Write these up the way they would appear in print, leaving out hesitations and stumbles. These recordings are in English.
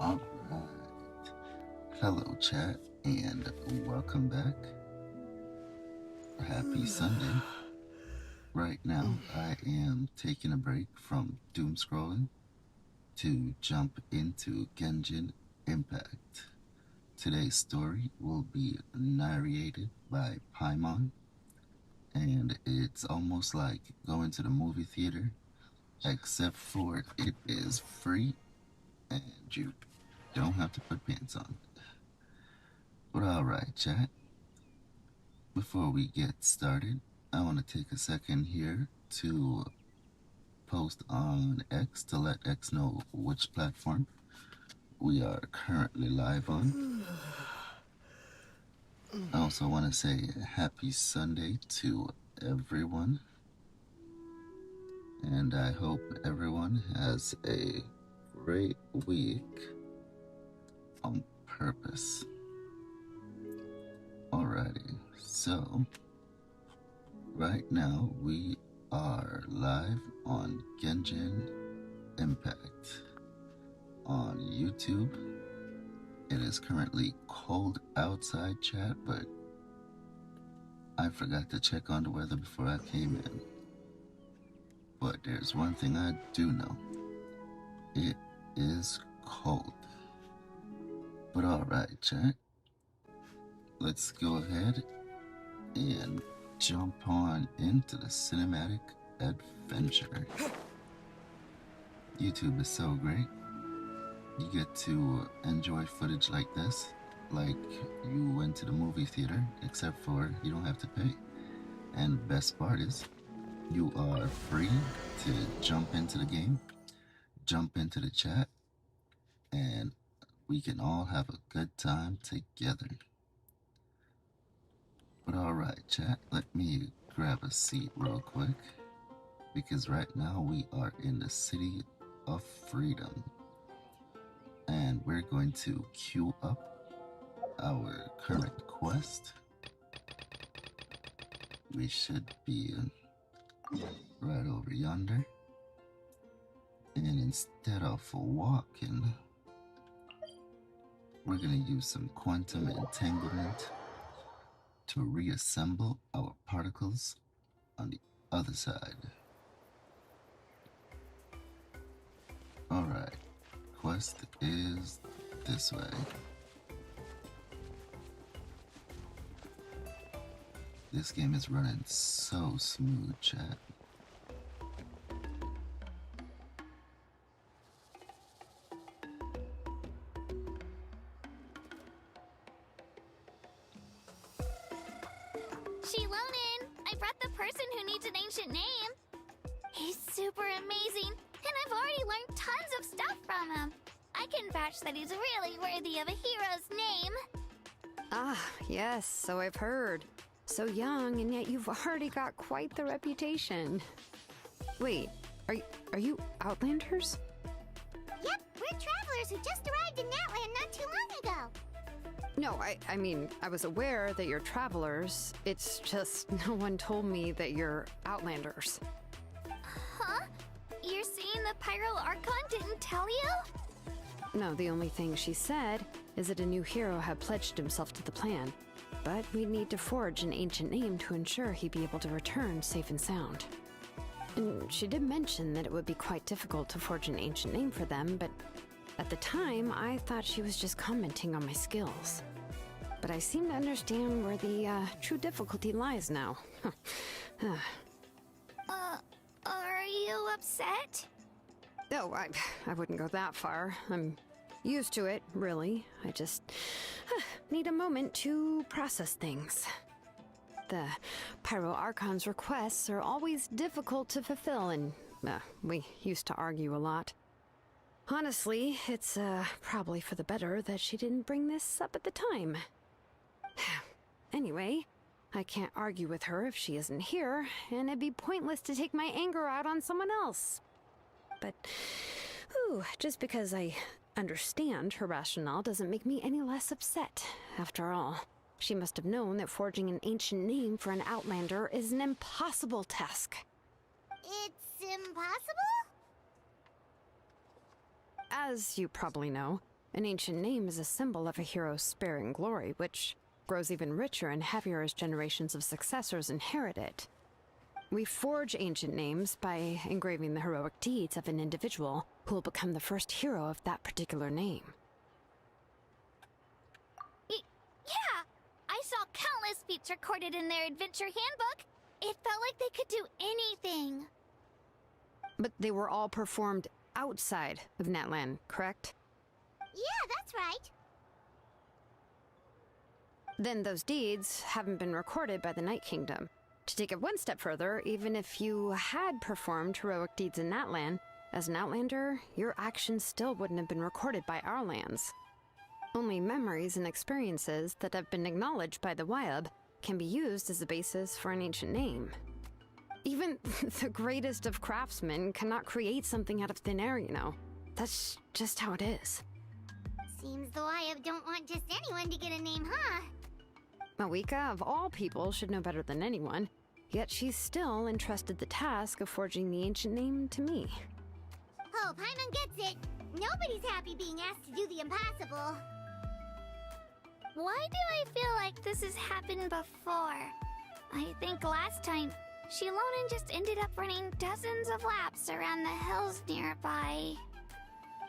Alright. Hello, chat, and welcome back. Happy Sunday. Right now, I am taking a break from doom scrolling to jump into Genshin Impact. Today's story will be narrated by Paimon, and it's almost like going to the movie theater, except for it is free and you don't have to put pants on. But alright, chat. Before we get started, I want to take a second here to post on X to let X know which platform we are currently live on. I also want to say happy Sunday to everyone, and I hope everyone has a great week on purpose. Alrighty, so right now we are live on Genshin Impact on YouTube. It is currently cold outside, chat, but I forgot to check on the weather before I came in. But there's one thing I do know. It is cold. But alright, chat. Let's go ahead and jump on into the cinematic adventure. YouTube is so great. You get to enjoy footage like this, like you went to the movie theater, except for you don't have to pay. And the best part is, you are free to jump into the game, jump into the chat, and we can all have a good time together. But alright, chat, let me grab a seat real quick, because right now we are in the City of Freedom. And we're going to queue up our current quest. We should be right over yonder. And instead of walking, we're going to use some quantum entanglement to reassemble our particles on the other side. Alright, quest is this way. This game is running so smooth, chat. Shilonin, I brought the person who needs an ancient name. He's super amazing, and I've already learned tons of stuff from him. I can vouch that he's really worthy of a hero's name. Ah, yes, so I've heard. So young, and yet you've already got quite the reputation. Wait, are you Outlanders? Yep, we're travelers who just arrived in Natland not too long ago. No, I mean, I was aware that you're travelers. It's just no one told me that you're Outlanders. Huh? You're saying the Pyro Archon didn't tell you? No, the only thing she said is that a new hero had pledged himself to the plan. But we'd need to forge an ancient name to ensure he'd be able to return safe and sound. And she did mention that it would be quite difficult to forge an ancient name for them, but at the time, I thought she was just commenting on my skills. But I seem to understand where the true difficulty lies now. Are you upset? No, I wouldn't go that far. I'm used to it, really. I just need a moment to process things. The Pyro Archon's requests are always difficult to fulfill, and we used to argue a lot. Honestly, it's probably for the better that she didn't bring this up at the time. Anyway, I can't argue with her if she isn't here, and it'd be pointless to take my anger out on someone else. But, just because I understand her rationale doesn't make me any less upset. After all, she must have known that forging an ancient name for an Outlander is an impossible task. It's impossible? As you probably know, An ancient name is a symbol of a hero's sparing glory, which grows even richer and heavier as generations of successors inherit it. We forge ancient names by engraving the heroic deeds of an individual who will become the first hero of that particular name. Yeah! I saw countless feats recorded in their adventure handbook. It felt like they could do anything. But they were all performed outside of Natlan, correct? Yeah, that's right. Then those deeds haven't been recorded by the Night Kingdom. To take it one step further, even if you had performed heroic deeds in Natlan, as an Outlander, your actions still wouldn't have been recorded by our lands. Only memories and experiences that have been acknowledged by the Wyab can be used as a basis for an ancient name. Even the greatest of craftsmen cannot create something out of thin air, you know. That's just how it is. Seems the Wyab don't want just anyone to get a name, huh? Mawika, of all people, should know better than anyone, yet she's still entrusted the task of forging the ancient name to me. Oh, Paimon gets it. Nobody's happy being asked to do the impossible. Why do I feel like this has happened before? I think last time, Shilonen just ended up running dozens of laps around the hills nearby.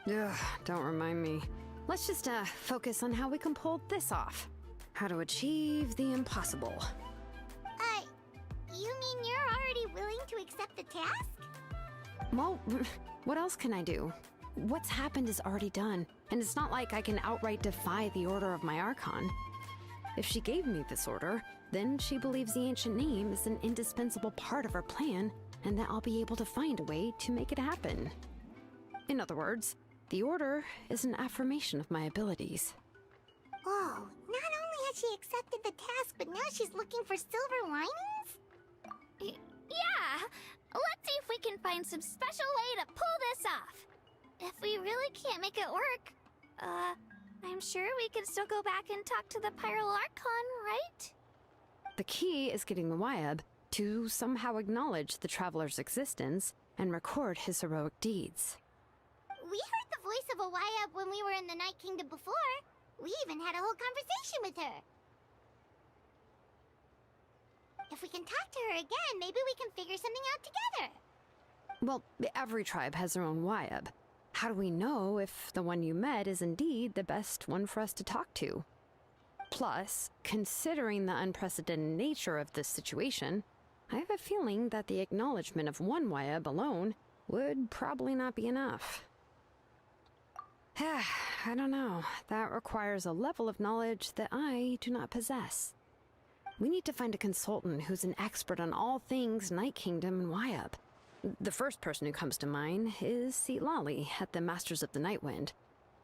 Ugh, don't remind me. Let's just focus on how we can pull this off. How to achieve the impossible. You mean you're already willing to accept the task? Well, what else can I do? What's happened is already done, and it's not like I can outright defy the order of my Archon. If she gave me this order, then she believes the ancient name is an indispensable part of her plan, and that I'll be able to find a way to make it happen. In other words, the order is an affirmation of my abilities. Whoa, not only has she accepted the task, but now she's looking for silver linings? Yeah! Let's see if we can find some special way to pull this off. If we really can't make it work, I'm sure we can still go back and talk to the Pyro Archon, right? The key is getting the Wyab to somehow acknowledge the Traveler's existence and record his heroic deeds. We heard the voice of a Wyab when we were in the Night Kingdom before. We even had a whole conversation with her. If we can talk to her again, maybe we can figure something out together. Well, every tribe has their own Wyab. How do we know if the one you met is indeed the best one for us to talk to? Plus, considering the unprecedented nature of this situation, I have a feeling that the acknowledgement of one Wyab alone would probably not be enough. I don't know. That requires a level of knowledge that I do not possess. We need to find a consultant who's an expert on all things Night Kingdom and Wyab. The first person who comes to mind is Seatlali at the Masters of the Nightwind,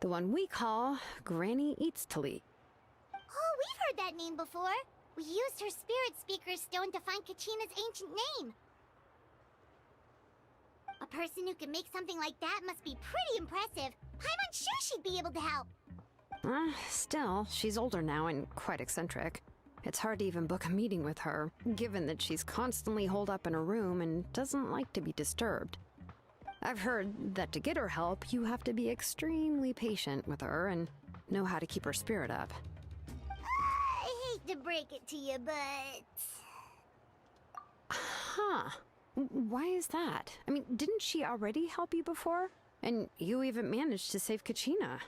the one we call Granny Eatstali. Oh, we've heard that name before. We used her Spirit Speaker Stone to find Kachina's ancient name. A person who can make something like that must be pretty impressive. I'm sure she'd be able to help. Still, she's older now and quite eccentric. It's hard to even book a meeting with her, given that she's constantly holed up in her room and doesn't like to be disturbed. I've heard that to get her help, you have to be extremely patient with her and know how to keep her spirit up. I hate to break it to you, but... Huh. Why is that? I mean, didn't she already help you before? And you even managed to save Kachina.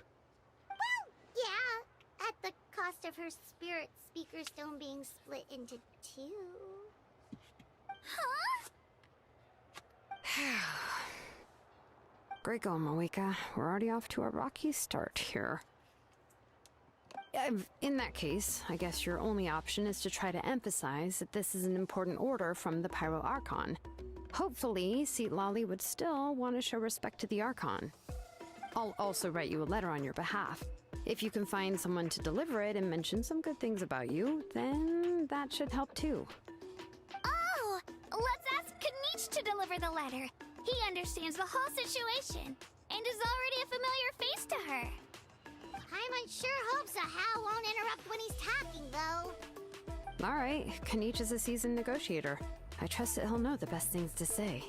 Well, yeah, at the cost of her Spirit Speaker Stone being split into two. Huh? Great going, Mawika. We're already off to a rocky start here. In that case, I guess your only option is to try to emphasize that this is an important order from the Pyro Archon. Hopefully, Seatlali would still want to show respect to the Archon. I'll also write you a letter on your behalf. If you can find someone to deliver it and mention some good things about you, then that should help too. Oh, let's ask Kanich to deliver the letter. He understands the whole situation and is already a familiar face to her. I'm unsure hopes a Hal won't interrupt when he's talking, though. All right, Kanich is a seasoned negotiator. I trust that he'll know the best things to say.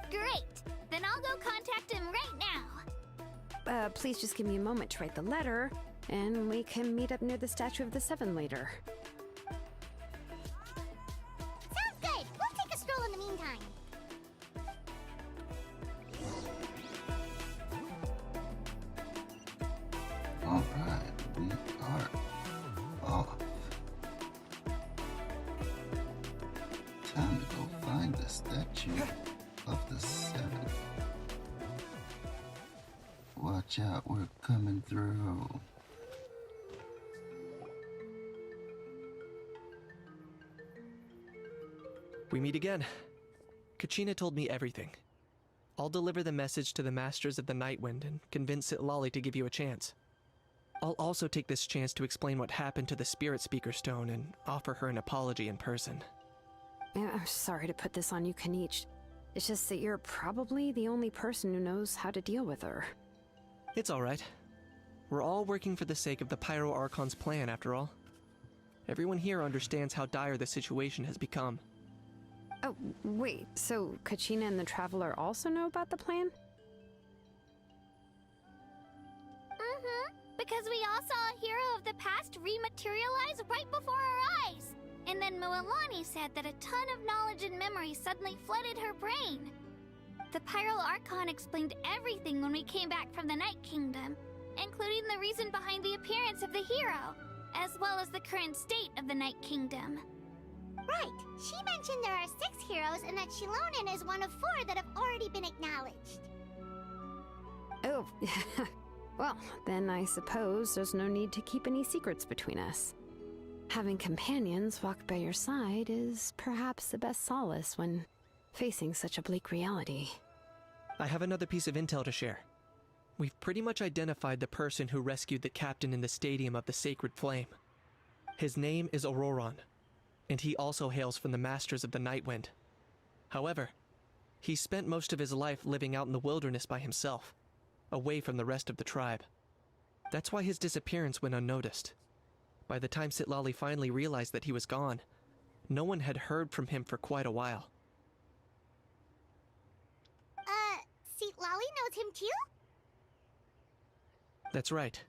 Great! Then I'll go contact him right now. please just give me a moment to write the letter, and we can meet up near the Statue of the Seven later. Sounds good. We'll take a stroll in the meantime. Alright, we are off. Time to go find the Statue of the Seven. Watch out, we're coming through. We meet again. Kachina told me everything. I'll deliver the message to the Masters of the Nightwind and convince Sitlali to give you a chance. I'll also take this chance to explain what happened to the Spirit Speaker Stone and offer her an apology in person. I'm sorry to put this on you, Kanich. It's just that you're probably the only person who knows how to deal with her. It's alright. We're all working for the sake of the Pyro Archon's plan, after all. Everyone here understands how dire the situation has become. Oh, wait, so Kachina and the Traveler also know about the plan? Because we all saw a hero of the past rematerialize right before our eyes. And then Mualani said that a ton of knowledge and memory suddenly flooded her brain. The Pyro Archon explained everything when we came back from the Night Kingdom, including the reason behind the appearance of the hero, as well as the current state of the Night Kingdom. Right. She mentioned there are 6 heroes and that Shilonen is one of 4 that have already been acknowledged. Oh, well, then I suppose there's no need to keep any secrets between us. Having companions walk by your side is perhaps the best solace when facing such a bleak reality. I have another piece of intel to share. We've pretty much identified the person who rescued the captain in the Stadium of the Sacred Flame. His name is Auroron, and he also hails from the Masters of the Nightwind. However, he spent most of his life living out in the wilderness by himself, away from the rest of the tribe. That's why his disappearance went unnoticed. By the time Sitlali finally realized that he was gone, no one had heard from him for quite a while. Sitlali knows him too? That's right.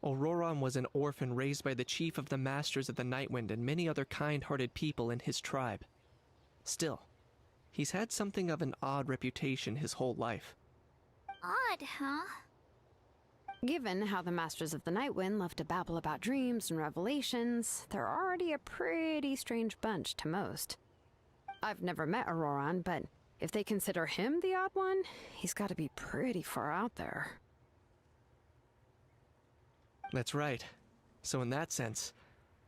Auroron was an orphan raised by the chief of the Masters of the Nightwind and many other kind-hearted people in his tribe. Still, he's had something of an odd reputation his whole life. Odd, huh? Given how the Masters of the Nightwind love to babble about dreams and revelations, they're already a pretty strange bunch to most. I've never met Auroron, but if they consider him the odd one, he's got to be pretty far out there. That's right. So in that sense,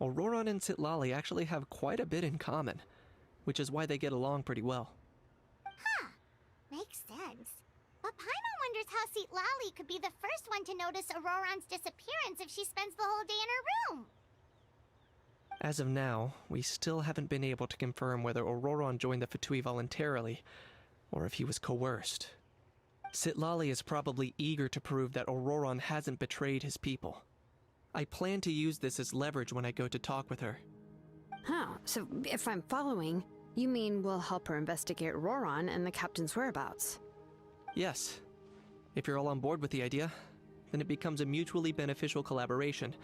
Auroron and Sitlali actually have quite a bit in common, which is why they get along pretty well. Huh. Makes sense. But Paimon wonders how Sitlali could be the first one to notice Auroron's disappearance if she spends the whole day in her room. As of now, we still haven't been able to confirm whether Auroron joined the Fatui voluntarily, or if he was coerced. Sitlali is probably eager to prove that Auroron hasn't betrayed his people. I plan to use this as leverage when I go to talk with her. Huh, so if I'm following, you mean we'll help her investigate Auroron and the captain's whereabouts? Yes. If you're all on board with the idea, then it becomes a mutually beneficial collaboration,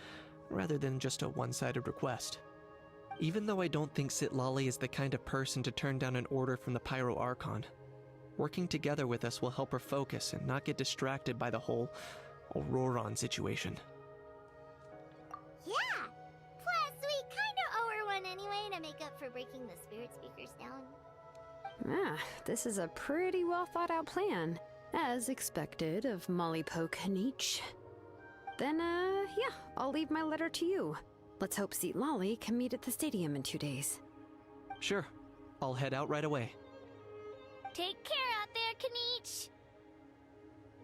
rather than just a one-sided request. Even though I don't think Sitlali is the kind of person to turn down an order from the Pyro Archon, working together with us will help her focus and not get distracted by the whole Auroron situation. Yeah. Plus, we kinda owe her one anyway to make up for breaking the Spirit Speakers down. Ah, this is a pretty well thought out plan, as expected of Molly Poke Kanich. Then, yeah, I'll leave my letter to you. Let's hope Sitlali can meet at the stadium in 2 days. Sure. I'll head out right away. Take care out there, Kanich.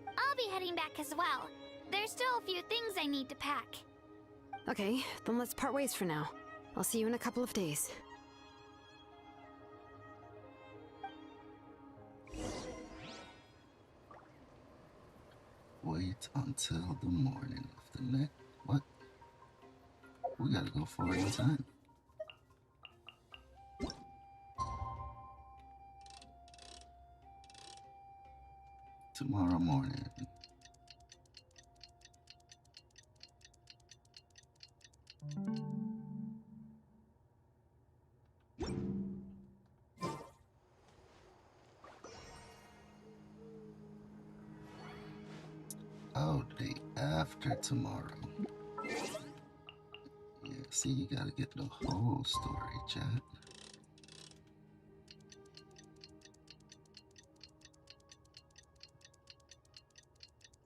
I'll be heading back as well. There's still a few things I need to pack. Okay, then let's part ways for now. I'll see you in a couple of days. Wait until the morning of the next. What? We gotta go forward in time. Tomorrow morning. Oh, day after tomorrow. Yeah, see, you gotta get the whole story, chat.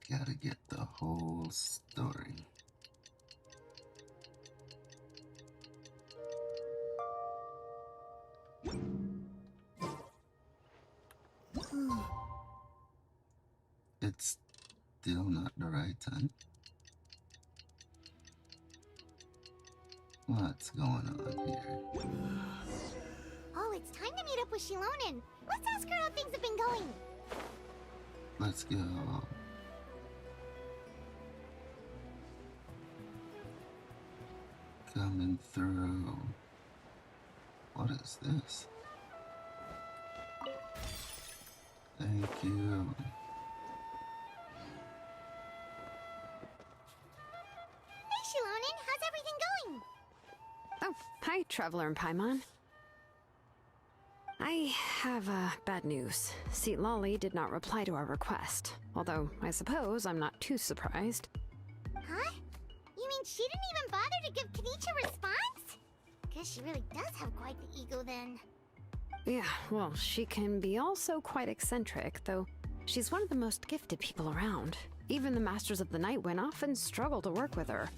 Gotta get the whole story. It's still not the right time. What's going on here? Oh, it's time to meet up with Shilonen. Let's ask her how things have been going. Let's go. Coming through. What is this? Thank you. Hey, Shilonen, how's everything going? Oh, hi, Traveler and Paimon. I have bad news. Seatlali did not reply to our request. Although, I suppose I'm not too surprised. Huh? You mean she didn't even bother to give Kenichi a response? Guess she really does have quite the ego then. Yeah, well, she can be also quite eccentric, though she's one of the most gifted people around. Even the Masters of the Night Wind often struggle to work with her.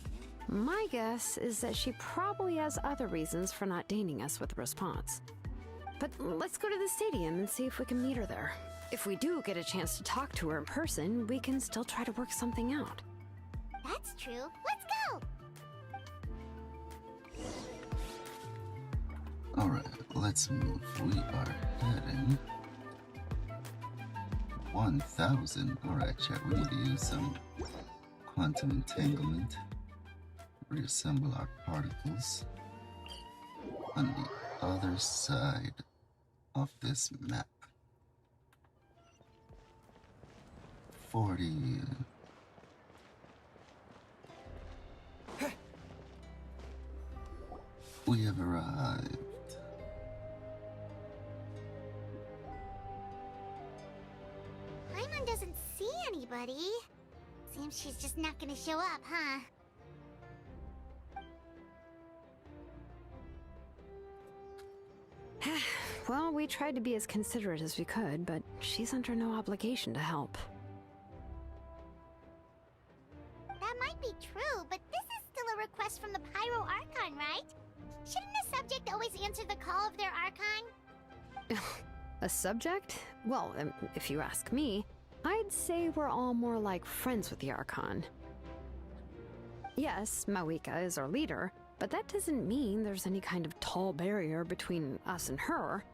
My guess is that she probably has other reasons for not deigning us with a response. But let's go to the stadium and see if we can meet her there. If we do get a chance to talk to her in person, we can still try to work something out. That's true. Let's go! Alright, let's move. We are heading 1000. Alright, chat, we need to use some quantum entanglement. Reassemble our particles on the other side of this map. 40. We have arrived. Paimon doesn't see anybody. Seems she's just not gonna show up, huh? Well, we tried to be as considerate as we could, but she's under no obligation to help. That might be true, but this is still a request from the Pyro Archon, right? Shouldn't a subject always answer the call of their Archon? A subject? Well, if you ask me, I'd say we're all more like friends with the Archon. Yes, Mawika is our leader, but that doesn't mean there's any kind of tall barrier between us and her.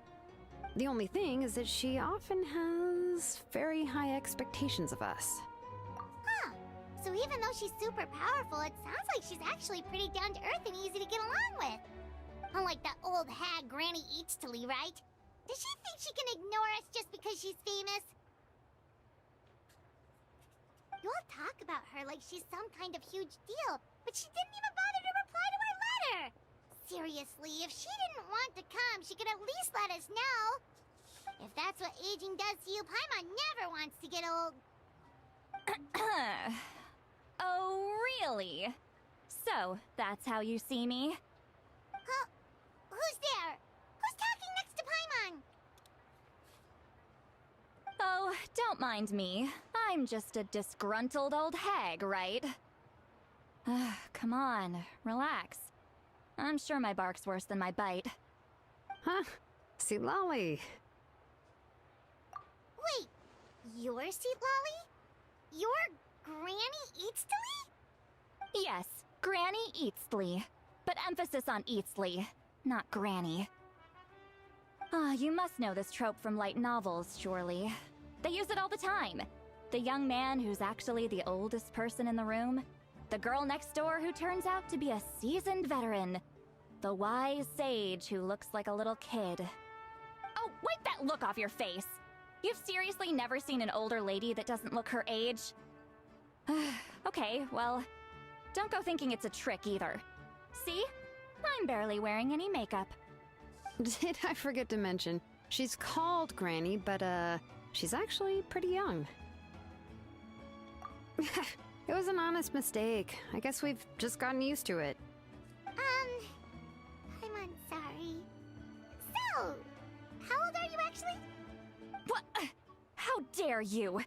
The only thing is that she often has very high expectations of us. Huh. So even though she's super powerful, it sounds like she's actually pretty down to earth and easy to get along with. Unlike that old hag Granny Eatstily, right? Does she think she can ignore us just because she's famous? You all talk about her like she's some kind of huge deal, but she didn't even bother to reply to our letter! Seriously, if she didn't want to come, she could at least let us know! If that's what aging does to you, Paimon never wants to get old. Oh, really? So, that's how you see me? Huh? Who's there? Who's talking next to Paimon? Oh, don't mind me. I'm just a disgruntled old hag, right? Come on, relax. I'm sure my bark's worse than my bite. Huh? Seatlali. Wait, you're Seatlali? You're Granny Eatstily? Yes, Granny Eatsley. But emphasis on Eatsley, not Granny. You must know this trope from light novels, surely. They use it all the time. The young man who's actually the oldest person in the room. The girl next door who turns out to be a seasoned veteran. The wise sage who looks like a little kid. Oh, wipe that look off your face! You've seriously never seen an older lady that doesn't look her age? Okay, well, don't go thinking it's a trick either. See? I'm barely wearing any makeup. Did I forget to mention, she's called Granny, but she's actually pretty young. It was an honest mistake. I guess we've just gotten used to it. I'm sorry. So, how old are you actually? What? How dare you?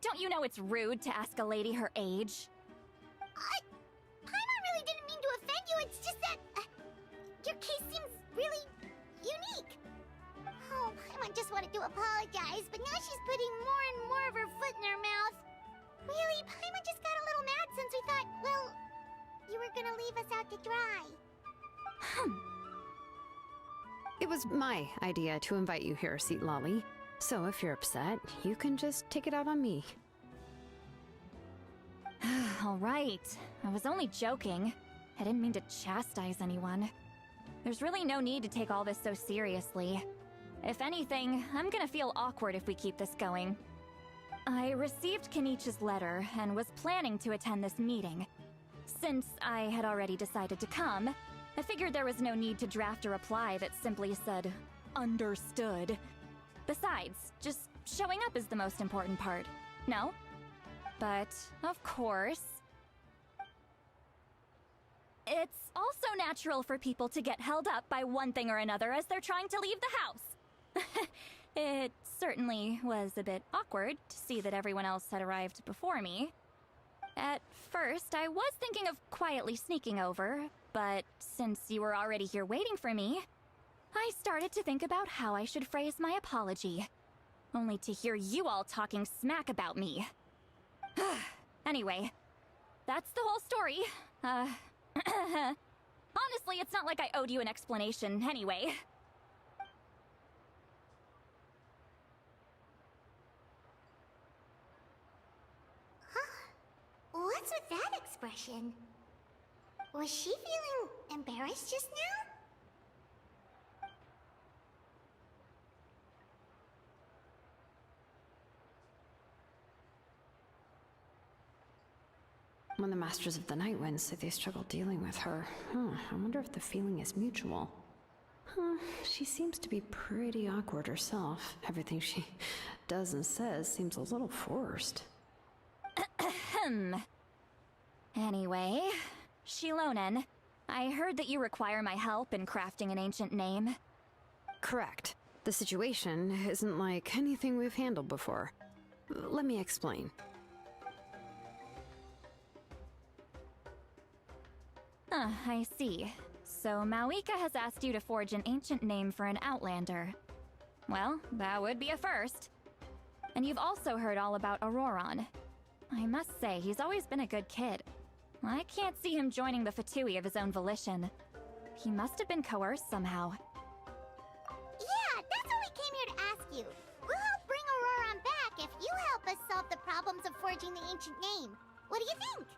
Don't you know it's rude to ask a lady her age? Paimon really didn't mean to offend you, it's just that your case seems really unique. Oh, Paimon just wanted to apologize, but now she's putting more and more of her foot in her mouth. Really, Paimon just got a little mad since we thought, well, you were gonna leave us out to dry. It was my idea to invite you here, Seat Lolly. So if you're upset, you can just take it out on me. All right. I was only joking. I didn't mean to chastise anyone. There's really no need to take all this so seriously. If anything, I'm gonna feel awkward if we keep this going. I received Kenichi's letter and was planning to attend this meeting. Since I had already decided to come, I figured there was no need to draft a reply that simply said, "Understood." Besides, just showing up is the most important part, no? But, of course... It's also natural for people to get held up by one thing or another as they're trying to leave the house. It certainly was a bit awkward to see that everyone else had arrived before me. At first, I was thinking of quietly sneaking over, but since you were already here waiting for me, I started to think about how I should phrase my apology, only to hear you all talking smack about me. Anyway, that's the whole story. Honestly, it's not like I owed you an explanation anyway. What's with that expression? Was she feeling embarrassed just now? When the Masters of the Night Wind say they struggle dealing with her, I wonder if the feeling is mutual. She seems to be pretty awkward herself. Everything she does and says seems a little forced. Anyway, Shilonen, I heard that you require my help in crafting an ancient name. Correct. The situation isn't like anything we've handled before. Let me explain. I see. So Mawika has asked you to forge an ancient name for an Outlander. Well, that would be a first. And you've also heard all about Auroron. I must say, he's always been a good kid. I can't see him joining the Fatui of his own volition. He must have been coerced somehow. Yeah, that's what we came here to ask you. We'll help bring Auroron back if you help us solve the problems of forging the ancient name. What do you think?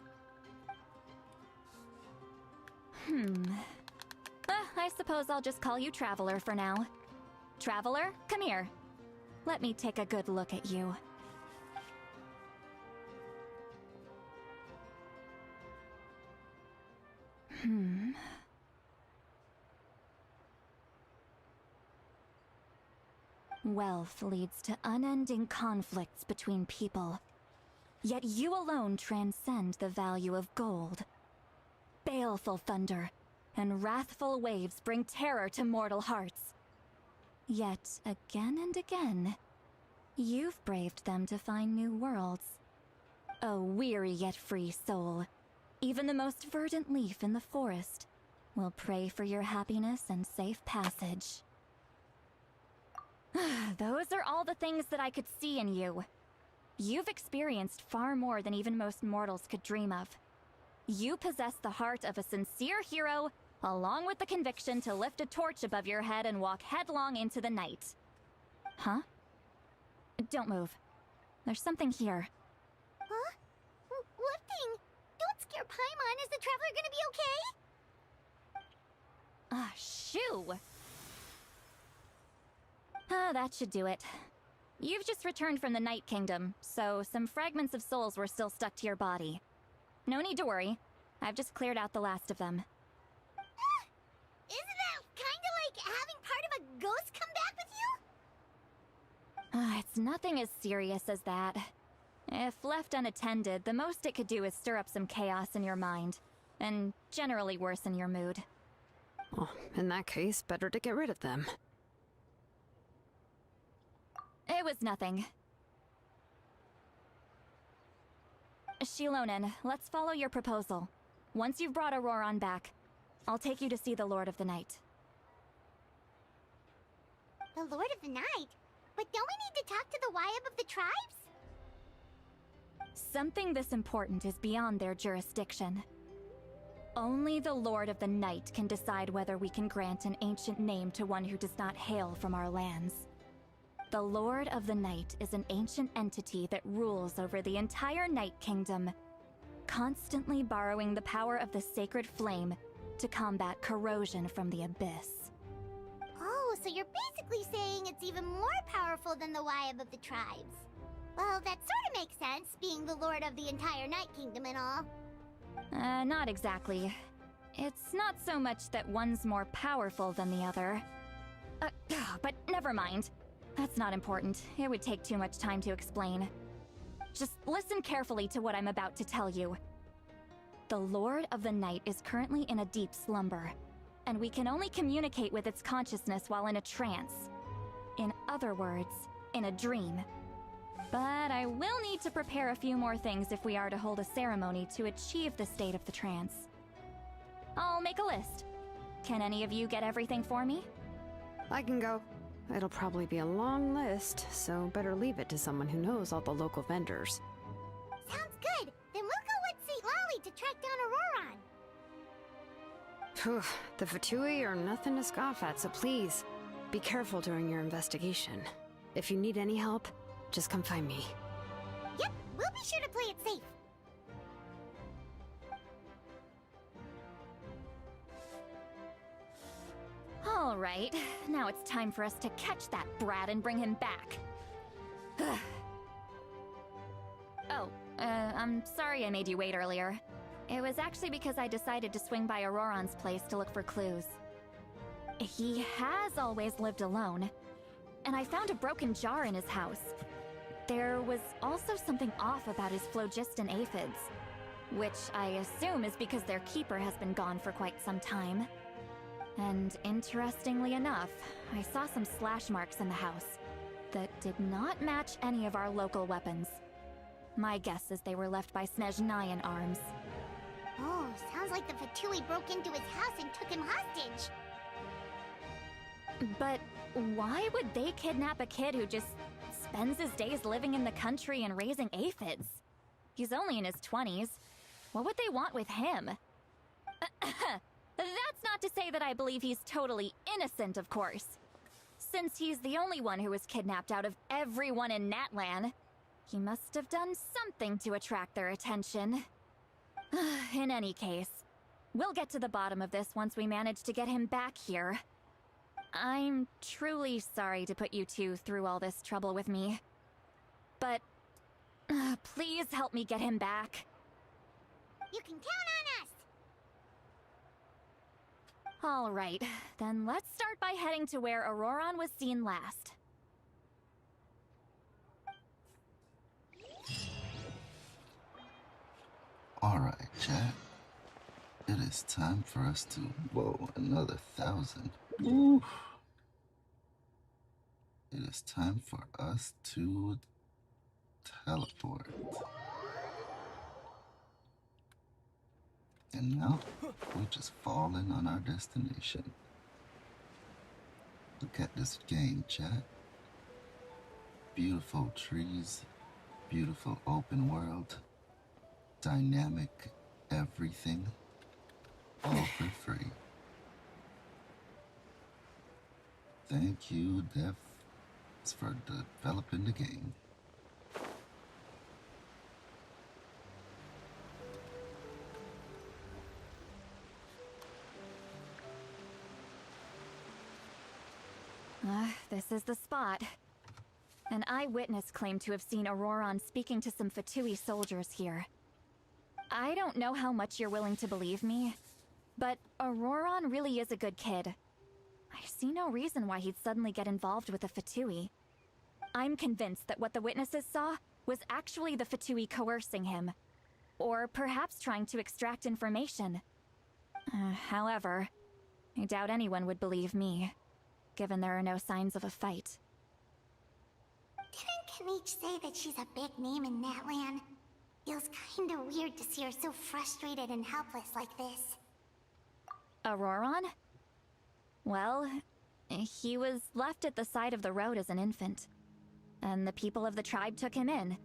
I suppose I'll just call you Traveler for now. Traveler, come here. Let me take a good look at you. Wealth leads to unending conflicts between people. Yet you alone transcend the value of gold. Baleful thunder and wrathful waves bring terror to mortal hearts. Yet, again and again, you've braved them to find new worlds. A weary yet free soul, even the most verdant leaf in the forest, will pray for your happiness and safe passage. Those are all the things that I could see in you. You've experienced far more than even most mortals could dream of. You possess the heart of a sincere hero, along with the conviction to lift a torch above your head and walk headlong into the night. Huh? Don't move. There's something here. Huh? What thing? Don't scare Paimon. Is the Traveler gonna be okay? Shoo! That should do it. You've just returned from the Night Kingdom, so some fragments of souls were still stuck to your body. No need to worry. I've just cleared out the last of them. ghost come back with you? It's nothing as serious as that. If left unattended, the most it could do is stir up some chaos in your mind, and generally worsen your mood. Oh, in that case, better to get rid of them. It was nothing. Shilonen, let's follow your proposal. Once you've brought Auroron back, I'll take you to see the Lord of the Night. The Lord of the Night? But don't we need to talk to the Wyab of the tribes? Something this important is beyond their jurisdiction. Only the Lord of the Night can decide whether we can grant an ancient name to one who does not hail from our lands. The Lord of the Night is an ancient entity that rules over the entire Night Kingdom, constantly borrowing the power of the sacred flame to combat corrosion from the abyss. Oh, so you're basically saying it's even more powerful than the Wyab of the tribes. Well, that sort of makes sense, being the lord of the entire Night Kingdom and all. Not exactly. It's not so much that one's more powerful than the other. But never mind. That's not important. It would take too much time to explain. Just listen carefully to what I'm about to tell you. The Lord of the Night is currently in a deep slumber, and we can only communicate with its consciousness while in a trance. In other words, in a dream. But I will need to prepare a few more things if we are to hold a ceremony to achieve the state of the trance. I'll make a list. Can any of you get everything for me? I can go. It'll probably be a long list, so better leave it to someone who knows all the local vendors. Sounds good. Then we'll go with St. Lolly to track down Auroron. Phew, the Fatui are nothing to scoff at, so please, be careful during your investigation. If you need any help, just come find me. Yep, we'll be sure to play it safe. All right, now it's time for us to catch that brat and bring him back. I'm sorry I made you wait earlier. It was actually because I decided to swing by Auroron's place to look for clues. He has always lived alone, and I found a broken jar in his house. There was also something off about his phlogiston aphids, which I assume is because their keeper has been gone for quite some time. And interestingly enough, I saw some slash marks in the house that did not match any of our local weapons. My guess is they were left by Snezhnayan arms. Oh, sounds like the Fatui broke into his house and took him hostage. But why would they kidnap a kid who just spends his days living in the country and raising aphids? He's only in his 20s. What would they want with him? That's not to say that I believe he's totally innocent, of course. Since he's the only one who was kidnapped out of everyone in Natlan, he must have done something to attract their attention. In any case, we'll get to the bottom of this once we manage to get him back here. I'm truly sorry to put you two through all this trouble with me. But please help me get him back. You can count on us! All right, then let's start by heading to where Auroron was seen last. Alright, chat. It is time for us to... Whoa, another 1,000. Oof. It is time for us to teleport. And now, we're just falling on our destination. Look at this game, chat. Beautiful trees, beautiful open world, dynamic everything, all for free. Thank you, Dev, for developing the game. This is the spot. An eyewitness claimed to have seen Auroron speaking to some Fatui soldiers here. I don't know how much you're willing to believe me, but Auroron really is a good kid. I see no reason why he'd suddenly get involved with the Fatui. I'm convinced that what the witnesses saw was actually the Fatui coercing him. Or perhaps trying to extract information. However, I doubt anyone would believe me, given there are no signs of a fight. Didn't Kanich say that she's a big name in Natlan? Feels kinda weird to see her so frustrated and helpless like this. Auroron? Well, he was left at the side of the road as an infant. And the people of the tribe took him in.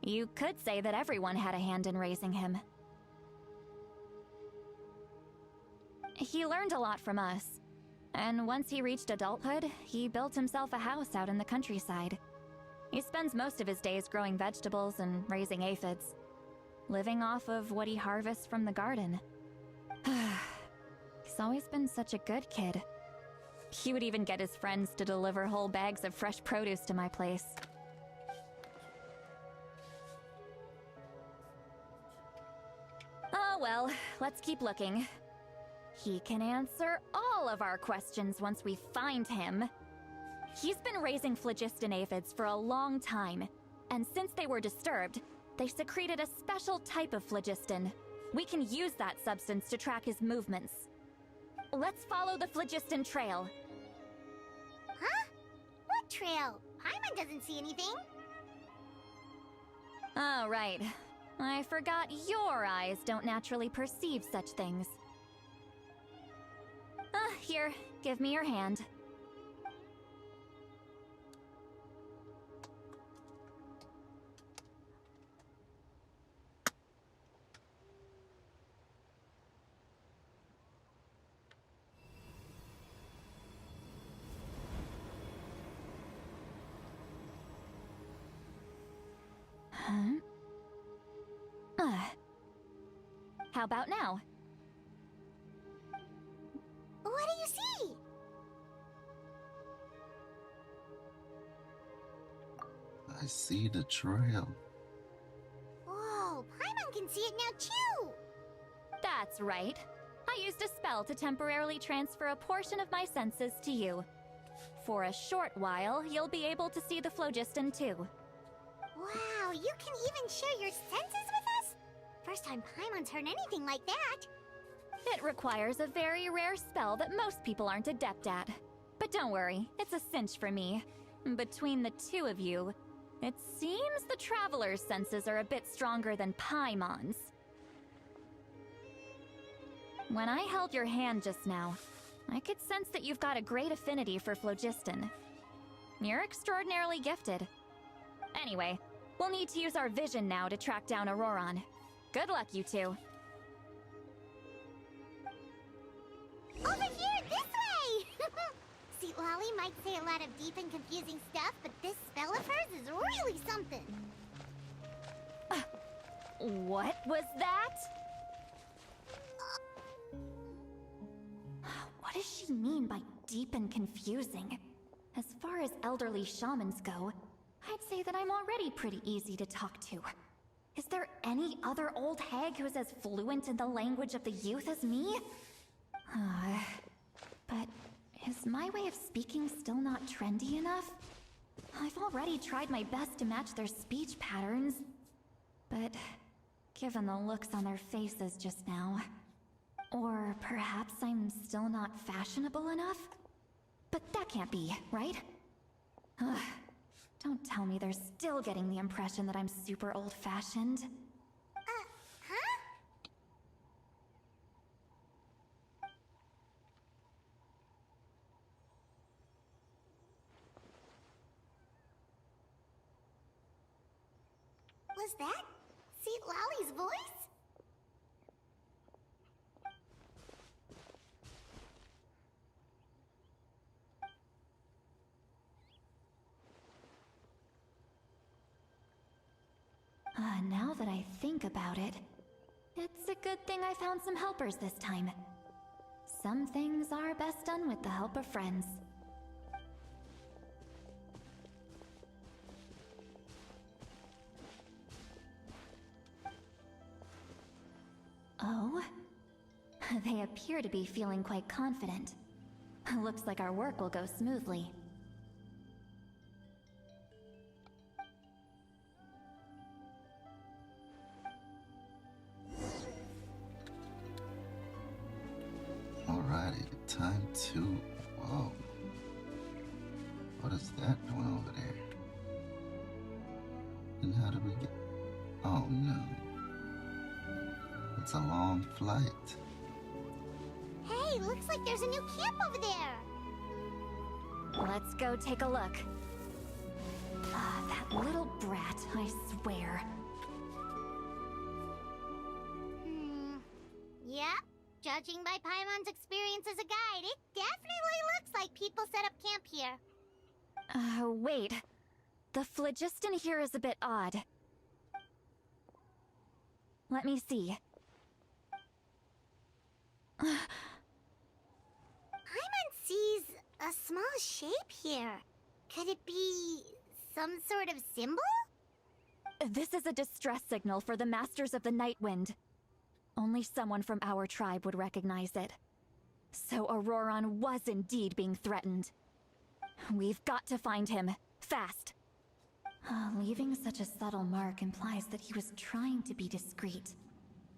You could say that everyone had a hand in raising him. He learned a lot from us. And once he reached adulthood, he built himself a house out in the countryside. He spends most of his days growing vegetables and raising aphids, living off of what he harvests from the garden. He's always been such a good kid. He would even get his friends to deliver whole bags of fresh produce to my place. Oh well, let's keep looking. He can answer all of our questions once we find him. He's been raising phlogiston aphids for a long time, and since they were disturbed, they secreted a special type of phlogiston. We can use that substance to track his movements. Let's follow the phlogiston trail. Huh? What trail? Paimon doesn't see anything. Oh, right. I forgot your eyes don't naturally perceive such things. Here, give me your hand. How about now? What do you see? I see the trail. Whoa, Paimon can see it now too! That's right. I used a spell to temporarily transfer a portion of my senses to you. For a short while, you'll be able to see the phlogiston too. Wow, you can even share your senses with us? First time Paimon's heard anything like that. It requires a very rare spell that most people aren't adept at. But don't worry, it's a cinch for me. Between the two of you, it seems the Traveler's senses are a bit stronger than Paimon's. When I held your hand just now, I could sense that you've got a great affinity for phlogiston. You're extraordinarily gifted. Anyway, we'll need to use our vision now to track down Auroron. Good luck, you two. Over here, this way! See, Lolly might say a lot of deep and confusing stuff, but this spell of hers is really something. What was that? What does she mean by deep and confusing? As far as elderly shamans go, I'd say that I'm already pretty easy to talk to. Is there any other old hag who's as fluent in the language of the youth as me? But is my way of speaking still not trendy enough? I've already tried my best to match their speech patterns. But given the looks on their faces just now... Or perhaps I'm still not fashionable enough? But that can't be, right? Ugh. Don't tell me they're still getting the impression that I'm super old-fashioned. Huh? Was that Seat Lolly's voice? Now that I think about it, it's a good thing I found some helpers this time. Some things are best done with the help of friends. Oh? They appear to be feeling quite confident. Looks like our work will go smoothly. Alrighty, time to... Whoa. What is that doing over there? And how did we get... Oh no. It's a long flight. Hey, looks like there's a new camp over there. Let's go take a look. Ah, that little brat, I swear. Yep. Judging by Paimon's experience as a guide, it definitely looks like people set up camp here. Wait. The phlogiston here is a bit odd. Let me see. Paimon sees a small shape here. Could it be some sort of symbol? This is a distress signal for the Masters of the Night Wind. Only someone from our tribe would recognize it. So Auroron was indeed being threatened. We've got to find him. Fast. Leaving such a subtle mark implies that he was trying to be discreet.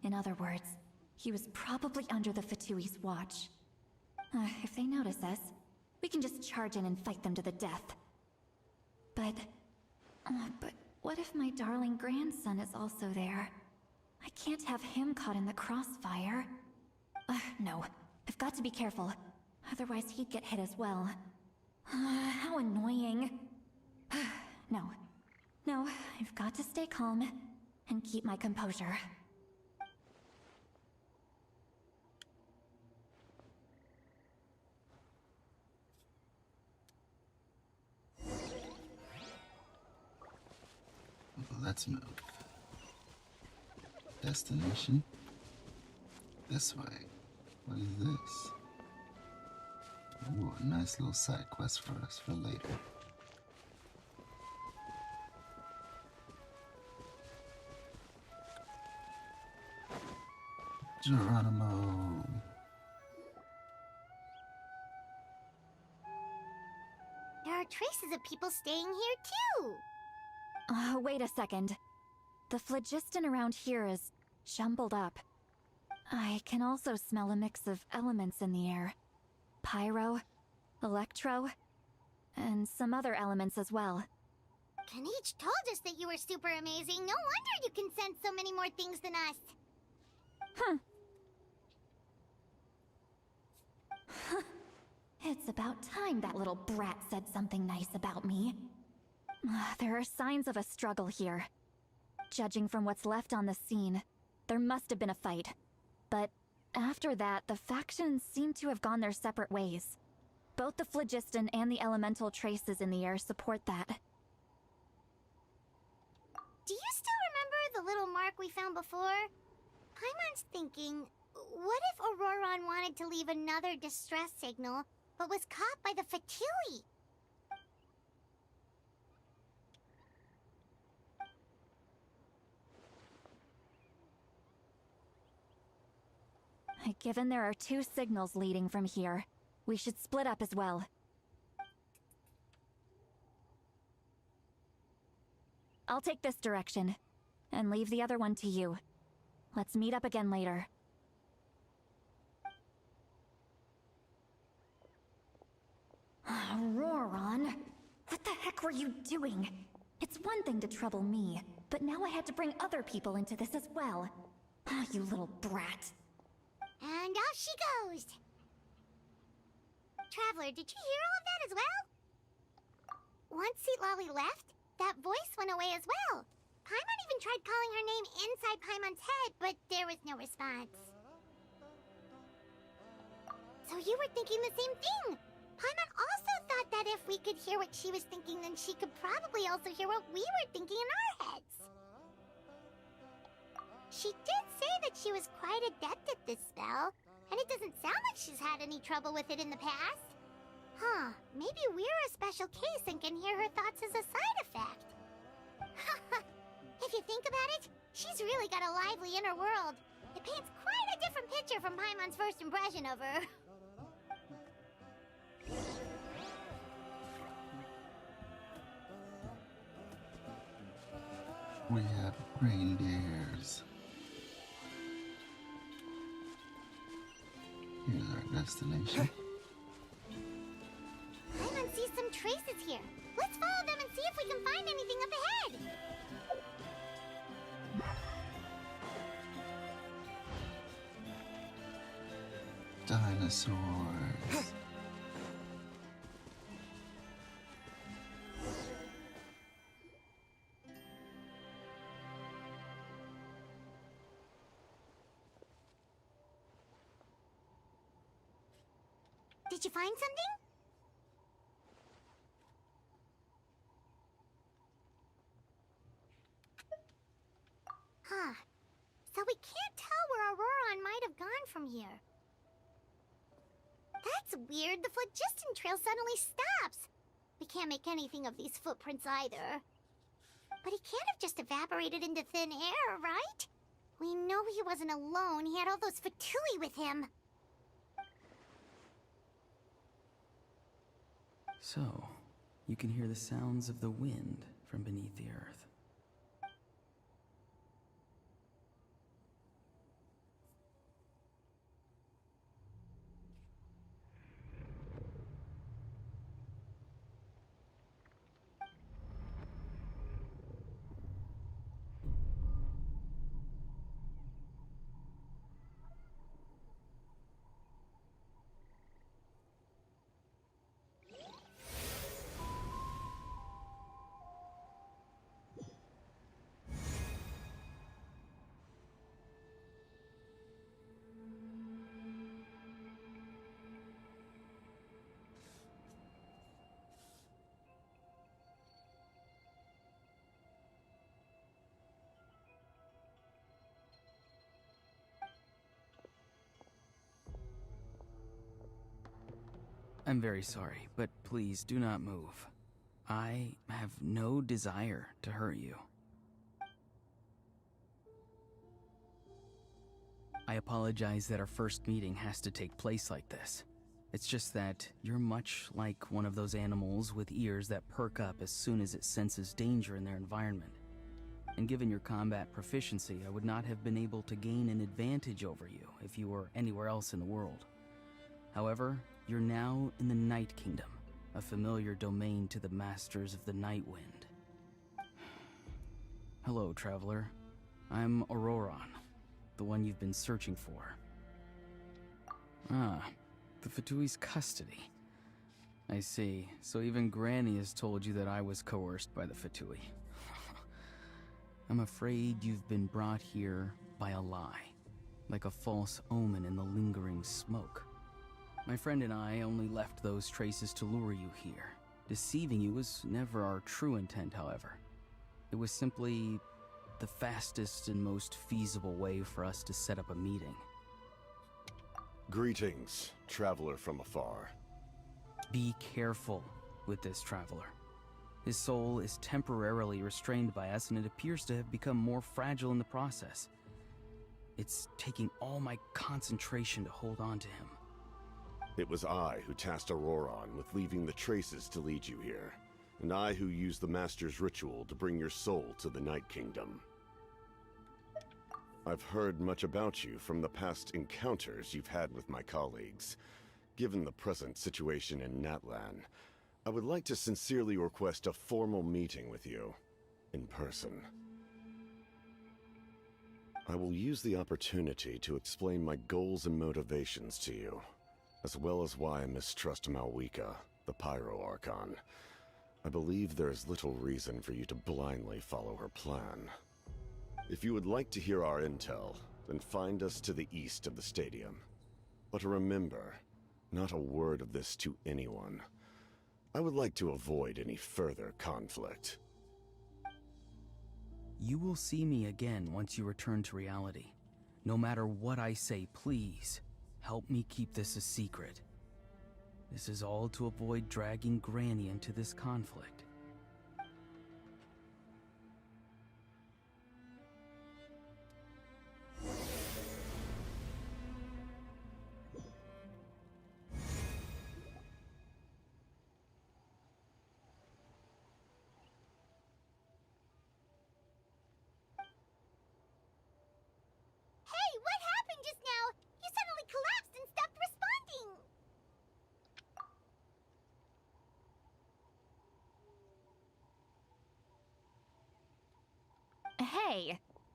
In other words, he was probably under the Fatui's watch. If they notice us, we can just charge in and fight them to the death. But what if my darling grandson is also there? I can't have him caught in the crossfire. No, I've got to be careful. Otherwise he'd get hit as well. How annoying. No, I've got to stay calm and keep my composure. Let's move. Destination? This way. What is this? Ooh, a nice little side quest for us for later. Geronimo! There are traces of people staying here too. Wait a second. The phlogiston around here is jumbled up. I can also smell a mix of elements in the air. Pyro, electro, and some other elements as well. Kanich told us that you were super amazing. No wonder you can sense so many more things than us. It's about time that little brat said something nice about me. There are signs of a struggle here. Judging from what's left on the scene, there must have been a fight. But after that, the factions seem to have gone their separate ways. Both the phlogiston and the elemental traces in the air support that. Do you still remember the little mark we found before? Paimon's thinking, what if Auroron wanted to leave another distress signal, but was caught by the Fatui? Given there are two signals leading from here, we should split up as well. I'll take this direction, and leave the other one to you. Let's meet up again later. Auroron, what the heck were you doing? It's one thing to trouble me, but now I had to bring other people into this as well. You little brat. And off she goes! Traveler, did you hear all of that as well? Once Seatlolly left, that voice went away as well. Paimon even tried calling her name inside Paimon's head, but there was no response. So you were thinking the same thing! Paimon also thought that if we could hear what she was thinking, then she could probably also hear what we were thinking in our heads. She did say that she was quite adept at this spell, and it doesn't sound like she's had any trouble with it in the past. Huh, maybe we're a special case and can hear her thoughts as a side effect. If you think about it, she's really got a lively inner world. It paints quite a different picture from Paimon's first impression of her. We have reindeers. Here's our destination. Paimon sees some traces here. Let's follow them and see if we can find anything up ahead. Dinosaurs. Did you find something? Huh. So we can't tell where Auroron might have gone from here. That's weird. The phlogiston trail suddenly stops. We can't make anything of these footprints either. But he can't have just evaporated into thin air, right? We know he wasn't alone. He had all those Fatui with him. So, you can hear the sounds of the wind from beneath the earth. I'm very sorry, but please do not move. I have no desire to hurt you. I apologize that our first meeting has to take place like this. It's just that you're much like one of those animals with ears that perk up as soon as it senses danger in their environment. And given your combat proficiency, I would not have been able to gain an advantage over you if you were anywhere else in the world. However, you're now in the Night Kingdom, a familiar domain to the Masters of the Night Wind. Hello, traveler. I'm Auroron, the one you've been searching for. Ah, the Fatui's custody. I see. So even Granny has told you that I was coerced by the Fatui. I'm afraid you've been brought here by a lie, like a false omen in the lingering smoke. My friend and I only left those traces to lure you here. Deceiving you was never our true intent, however. It was simply the fastest and most feasible way for us to set up a meeting. Greetings, traveler from afar. Be careful with this traveler. His soul is temporarily restrained by us, and it appears to have become more fragile in the process. It's taking all my concentration to hold on to him. It was I who tasked Auroron with leaving the traces to lead you here, and I who used the Master's ritual to bring your soul to the Night Kingdom. I've heard much about you from the past encounters you've had with my colleagues. Given the present situation in Natlan, I would like to sincerely request a formal meeting with you, in person. I will use the opportunity to explain my goals and motivations to you, as well as why I mistrust Malwika, the Pyro Archon. I believe there is little reason for you to blindly follow her plan. If you would like to hear our intel, then find us to the east of the stadium. But remember, not a word of this to anyone. I would like to avoid any further conflict. You will see me again once you return to reality. No matter what I say, please, help me keep this a secret. This is all to avoid dragging Granny into this conflict.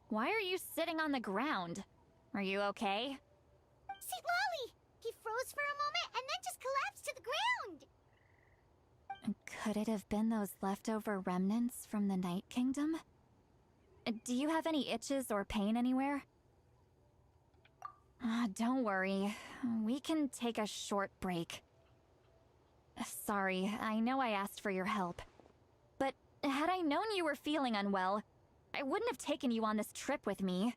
Why are you sitting on the ground? Are you okay? See, Lolly! He froze for a moment and then just collapsed to the ground! Could it have been those leftover remnants from the Night Kingdom? Do you have any itches or pain anywhere? Don't worry. We can take a short break. Sorry, I know I asked for your help. But had I known you were feeling unwell, I wouldn't have taken you on this trip with me.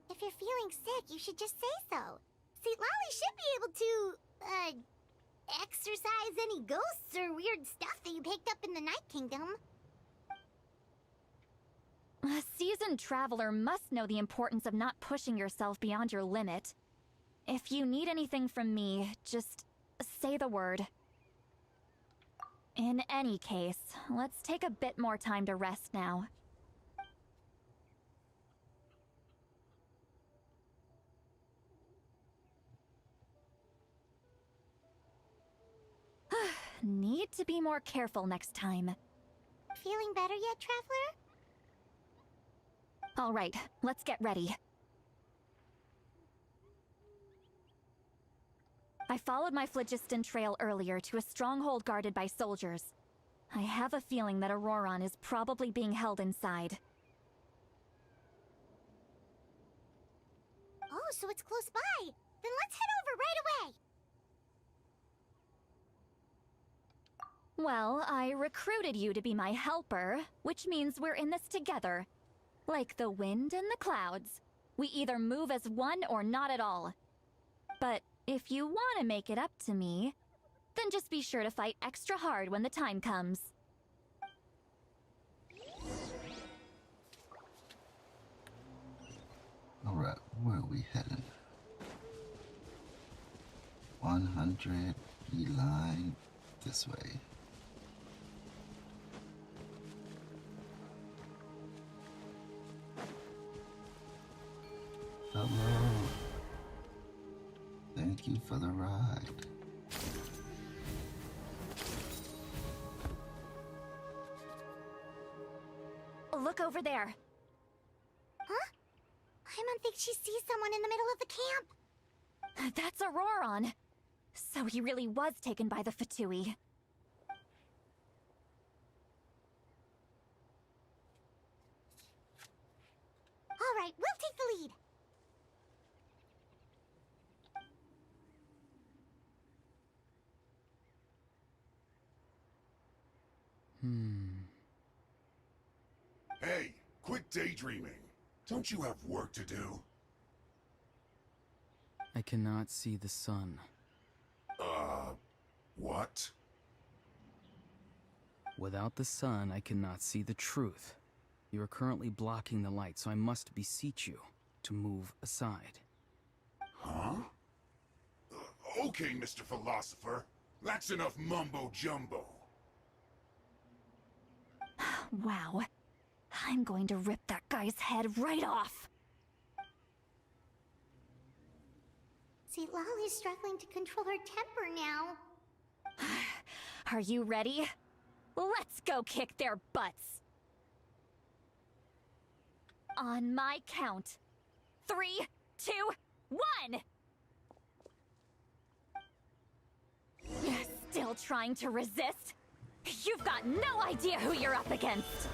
If you're feeling sick, you should just say so. See, Lolly should be able to, exorcise any ghosts or weird stuff that you picked up in the Night Kingdom. A seasoned traveler must know the importance of not pushing yourself beyond your limit. If you need anything from me, just say the word. In any case, let's take a bit more time to rest now. Need to be more careful next time. Feeling better yet, Traveler? All right, let's get ready. I followed my phlogiston trail earlier to a stronghold guarded by soldiers. I have a feeling that Auroron is probably being held inside. Oh, so it's close by. Then let's head over right away. Well, I recruited you to be my helper, which means we're in this together. Like the wind and the clouds. We either move as one or not at all. But if you want to make it up to me, then just be sure to fight extra hard when the time comes. Alright, where are we heading? 100, E-line, this way. Hello. Thank you for the ride. Look over there. Huh? Paimon thinks she sees someone in the middle of the camp. That's Auroron. So he really was taken by the Fatui. All right, we'll take the lead. Hey, quit daydreaming. Don't you have work to do? I cannot see the sun. What? Without the sun, I cannot see the truth. You are currently blocking the light, so I must beseech you to move aside. Huh? Okay, Mr. Philosopher. That's enough mumbo-jumbo. Wow. I'm going to rip that guy's head right off. See, Lolly's struggling to control her temper now. Are you ready? Let's go kick their butts. On my count. 3, 2, 1! Still trying to resist? You've got no idea who you're up against!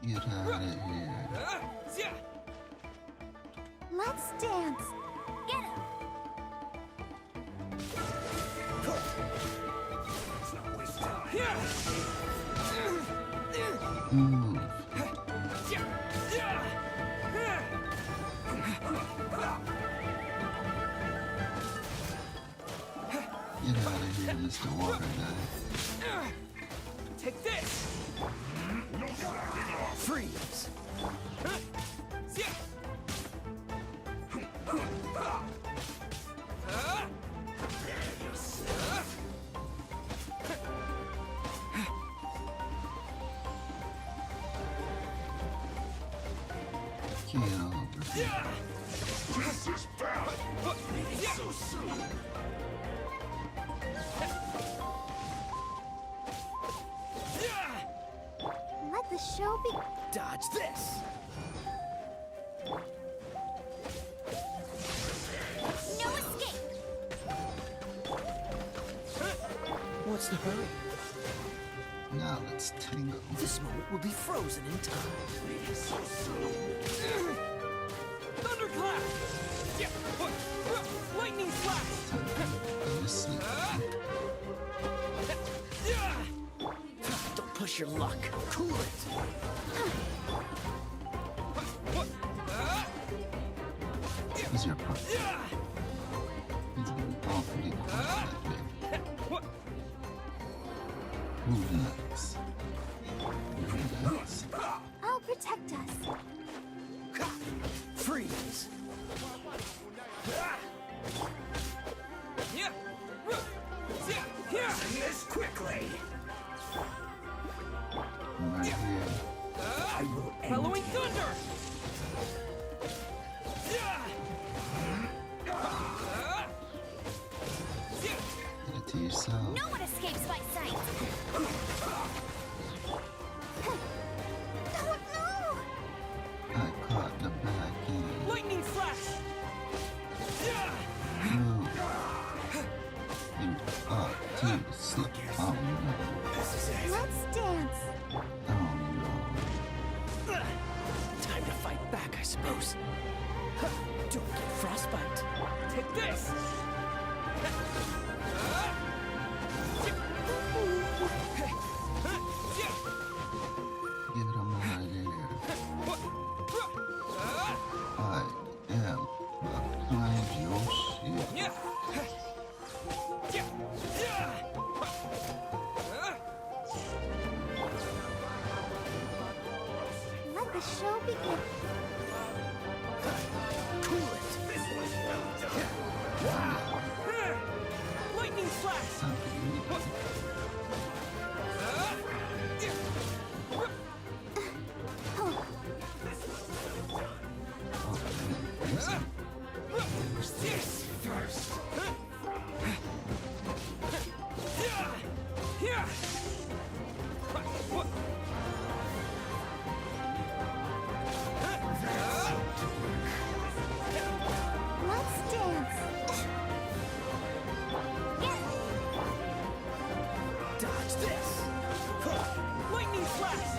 Get out of here. Let's dance. Get him. Move. Get out of here, Mr. Water Guy. Take this! Freeze! Get over here. This is bad! So soon! Let the show be. Dodge this! No escape! What's the hurry? Now let's tango. This moment will be frozen in time. So soon! Thunderclap! Yeah. Lightning slash! Time to go to sleep. Don't push your luck. Cool it. Who's your partner? He's been awfully close that way. Who next? Who next? I'll protect us. Freeze! This quickly! I'm right here. I will end Halloween thunder! Did it to yourself. No one escapes my sight! Oh no! I caught the back end. Lightning flash! No. You are too slow. Oh no. This is it. Let's dance. Oh no. Time to fight back, I suppose. Don't get frostbite. Take this! Get him out of there. I am behind your shit. Let the show begin. Cool it! Lightning flash! Time for you to go. Oh, listen. This first! Let's dance. Dodge this! Lightning flash!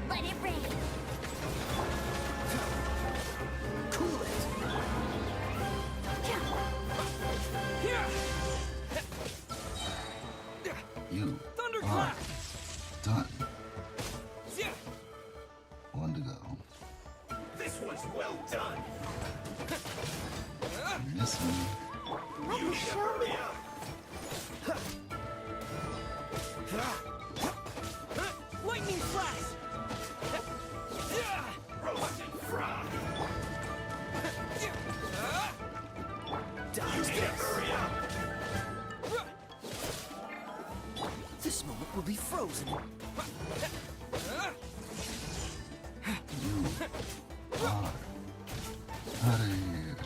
Let it rain! Cool it! You Thunderclap! are done. One to go. This one's well done! You miss me. Let the show begin. Lightning flash! Roasted frog! Dodge this! Hurry up! This moment will be frozen. You are out of here.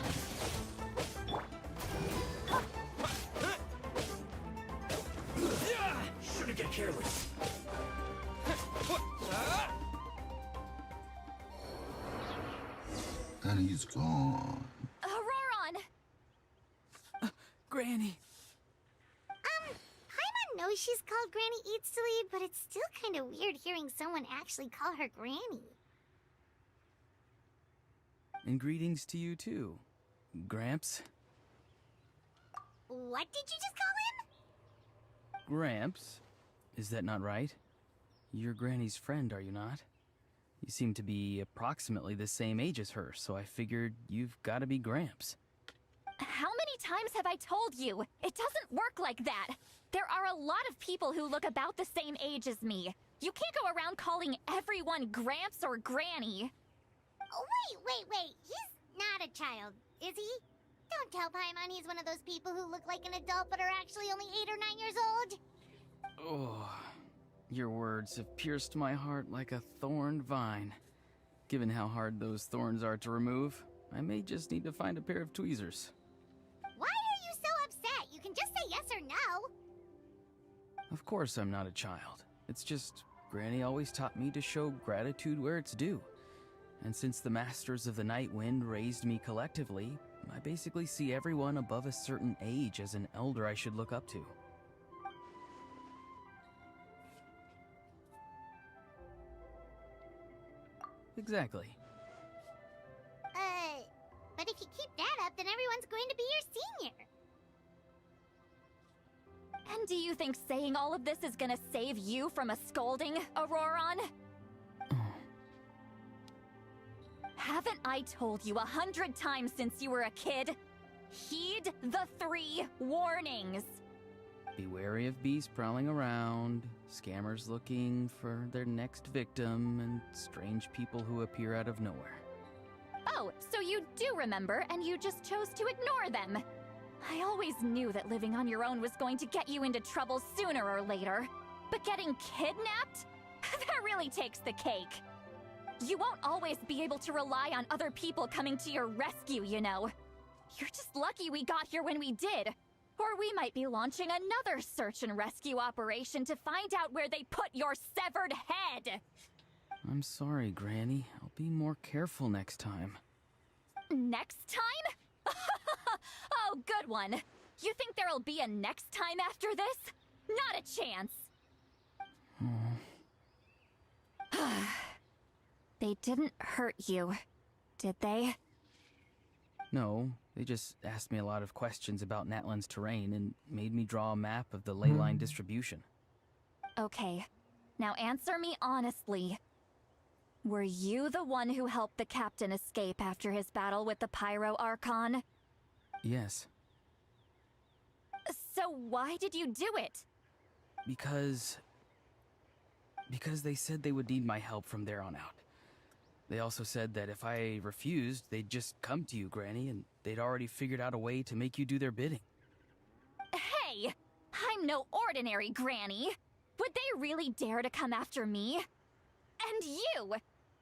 Shouldn't get careless. And he's gone. Auroron! Granny! Paimon knows she's called Granny Eats to Lead, but it's still kind of weird hearing someone actually call her Granny. And greetings to you too, Gramps. What did you just call him? Gramps? Is that not right? You're Granny's friend, are you not? You seem to be approximately the same age as her, so I figured you've got to be Gramps. How many times have I told you? It doesn't work like that. There are a lot of people who look about the same age as me. You can't go around calling everyone Gramps or Granny. Oh, wait. He's not a child, is he? Don't tell Paimon he's one of those people who look like an adult but are actually only 8 or 9 years old. Oh, Your words have pierced my heart like a thorned vine. Given how hard those thorns are to remove, I may just need to find a pair of tweezers. Why are you so upset? You can just say yes or no. Of course I'm not a child. It's just, Granny always taught me to show gratitude where it's due. And since the Masters of the Night Wind raised me collectively, I basically see everyone above a certain age as an elder I should look up to. Exactly. But if you keep that up, then everyone's going to be your senior. And do you think saying all of this is gonna save you from a scolding, Auroron? Haven't I told you 100 times since you were a kid? Heed the 3 warnings. Be wary of beasts prowling around, scammers looking for their next victim, and strange people who appear out of nowhere. Oh, so you do remember, and you just chose to ignore them. I always knew that living on your own was going to get you into trouble sooner or later. But getting kidnapped? That really takes the cake. You won't always be able to rely on other people coming to your rescue, you know. You're just lucky we got here when we did. Or we might be launching another search and rescue operation to find out where they put your severed head. I'm sorry, Granny. I'll be more careful next time. Next time? Oh, good one. You think there'll be a next time after this? Not a chance. They didn't hurt you, did they? No, they just asked me a lot of questions about Natlan's terrain and made me draw a map of the ley line distribution. Okay, now answer me honestly. Were you the one who helped the captain escape after his battle with the Pyro Archon? Yes. So why did you do it? Because they said they would need my help from there on out. They also said that if I refused, they'd just come to you, Granny, and they'd already figured out a way to make you do their bidding. Hey! I'm no ordinary Granny! Would they really dare to come after me? And you!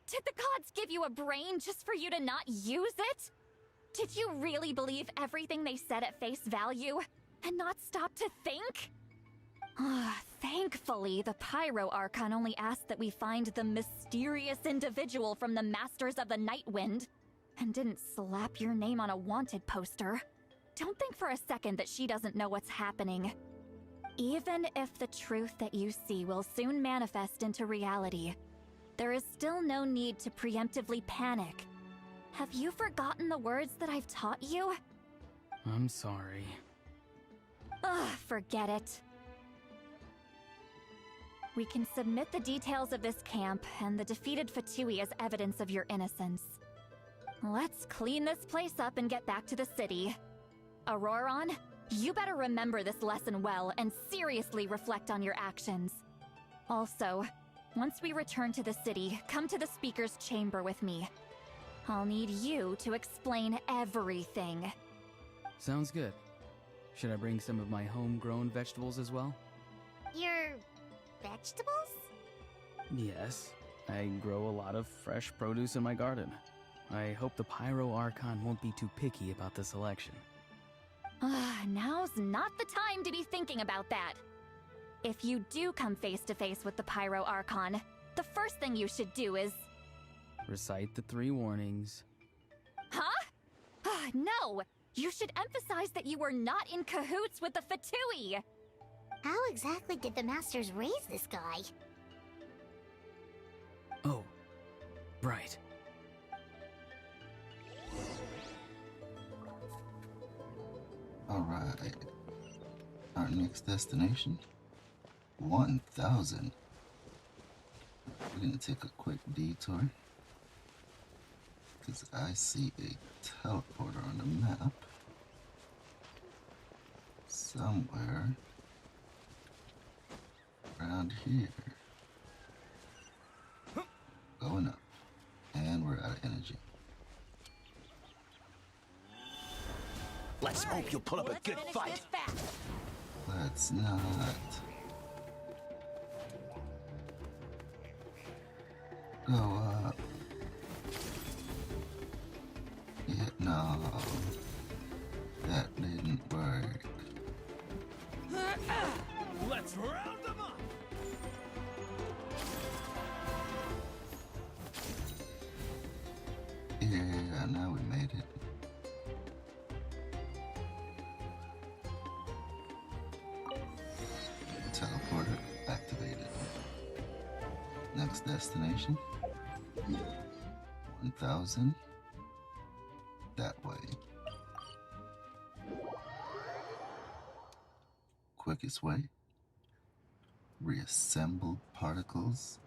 Did the gods give you a brain just for you to not use it? Did you really believe everything they said at face value, and not stop to think? Thankfully, the Pyro Archon only asked that we find the mysterious individual from the Masters of the Night Wind, and didn't slap your name on a wanted poster. Don't think for a second that she doesn't know what's happening. Even if the truth that you see will soon manifest into reality, there is still no need to preemptively panic. Have you forgotten the words that I've taught you? I'm sorry. Forget it. We can submit the details of this camp and the defeated Fatui as evidence of your innocence. Let's clean this place up and get back to the city. Auroron, you better remember this lesson well and seriously reflect on your actions. Also, once we return to the city, come to the speaker's chamber with me. I'll need you to explain everything. Sounds good. Should I bring some of my homegrown vegetables as well? Your vegetables? Yes. I grow a lot of fresh produce in my garden. I hope the Pyro Archon won't be too picky about the selection. Now's not the time to be thinking about that. If you do come face to face with the Pyro Archon, the first thing you should do is... Recite the 3 warnings. Huh? No! You should emphasize that you were not in cahoots with the Fatui! How exactly did the Masters raise this guy? Oh, right. Alright. Our next destination? 1,000. We're gonna take a quick detour, because I see a teleporter on the map somewhere around here. Going up. And we're out of energy. Let's hope you'll put up a good fight. Let's not. Go up. Yeah, no. That didn't work. Let's round them up! Yeah, now we made it. Teleporter activated. Next destination? 1000. That way. Quickest way? Reassemble particles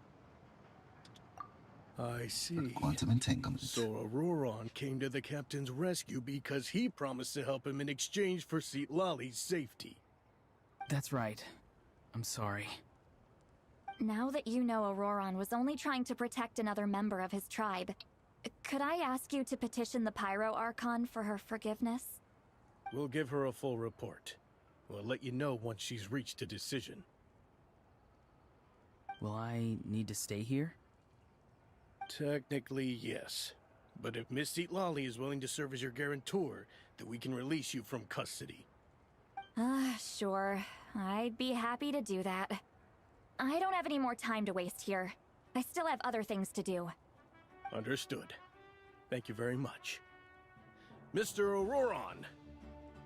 I see. for quantum entanglement. So Auroron came to the captain's rescue because he promised to help him in exchange for Seat Lolly's safety. That's right. I'm sorry. Now that you know Auroron was only trying to protect another member of his tribe, could I ask you to petition the Pyro Archon for her forgiveness? We'll give her a full report. We'll let you know once she's reached a decision. Will I need to stay here? Technically, yes. But if Miss Seat Lolly is willing to serve as your guarantor, then we can release you from custody. Sure. I'd be happy to do that. I don't have any more time to waste here. I still have other things to do. Understood. Thank you very much. Mr. Auroron,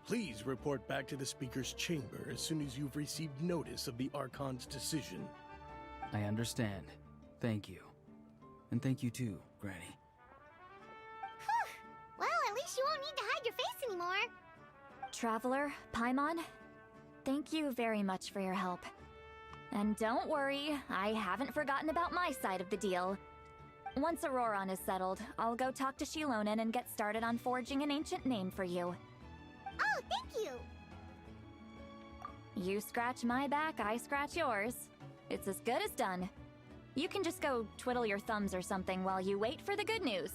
please report back to the Speaker's chamber as soon as you've received notice of the Archon's decision. I understand. Thank you. And thank you too, Granny. Well, at least you won't need to hide your face anymore. Traveler, Paimon, thank you very much for your help. And don't worry, I haven't forgotten about my side of the deal. Once Auroron is settled, I'll go talk to Shilonen and get started on forging an ancient name for you. Oh, thank you. You scratch my back, I scratch yours. It's as good as done. You can just go twiddle your thumbs or something while you wait for the good news.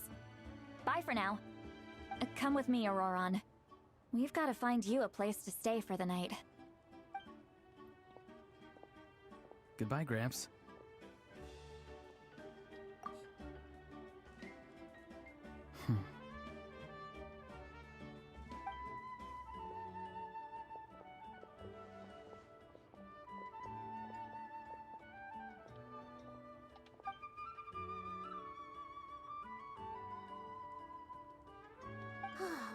Bye for now. Come with me, Auroron. We've got to find you a place to stay for the night. Goodbye, Gramps.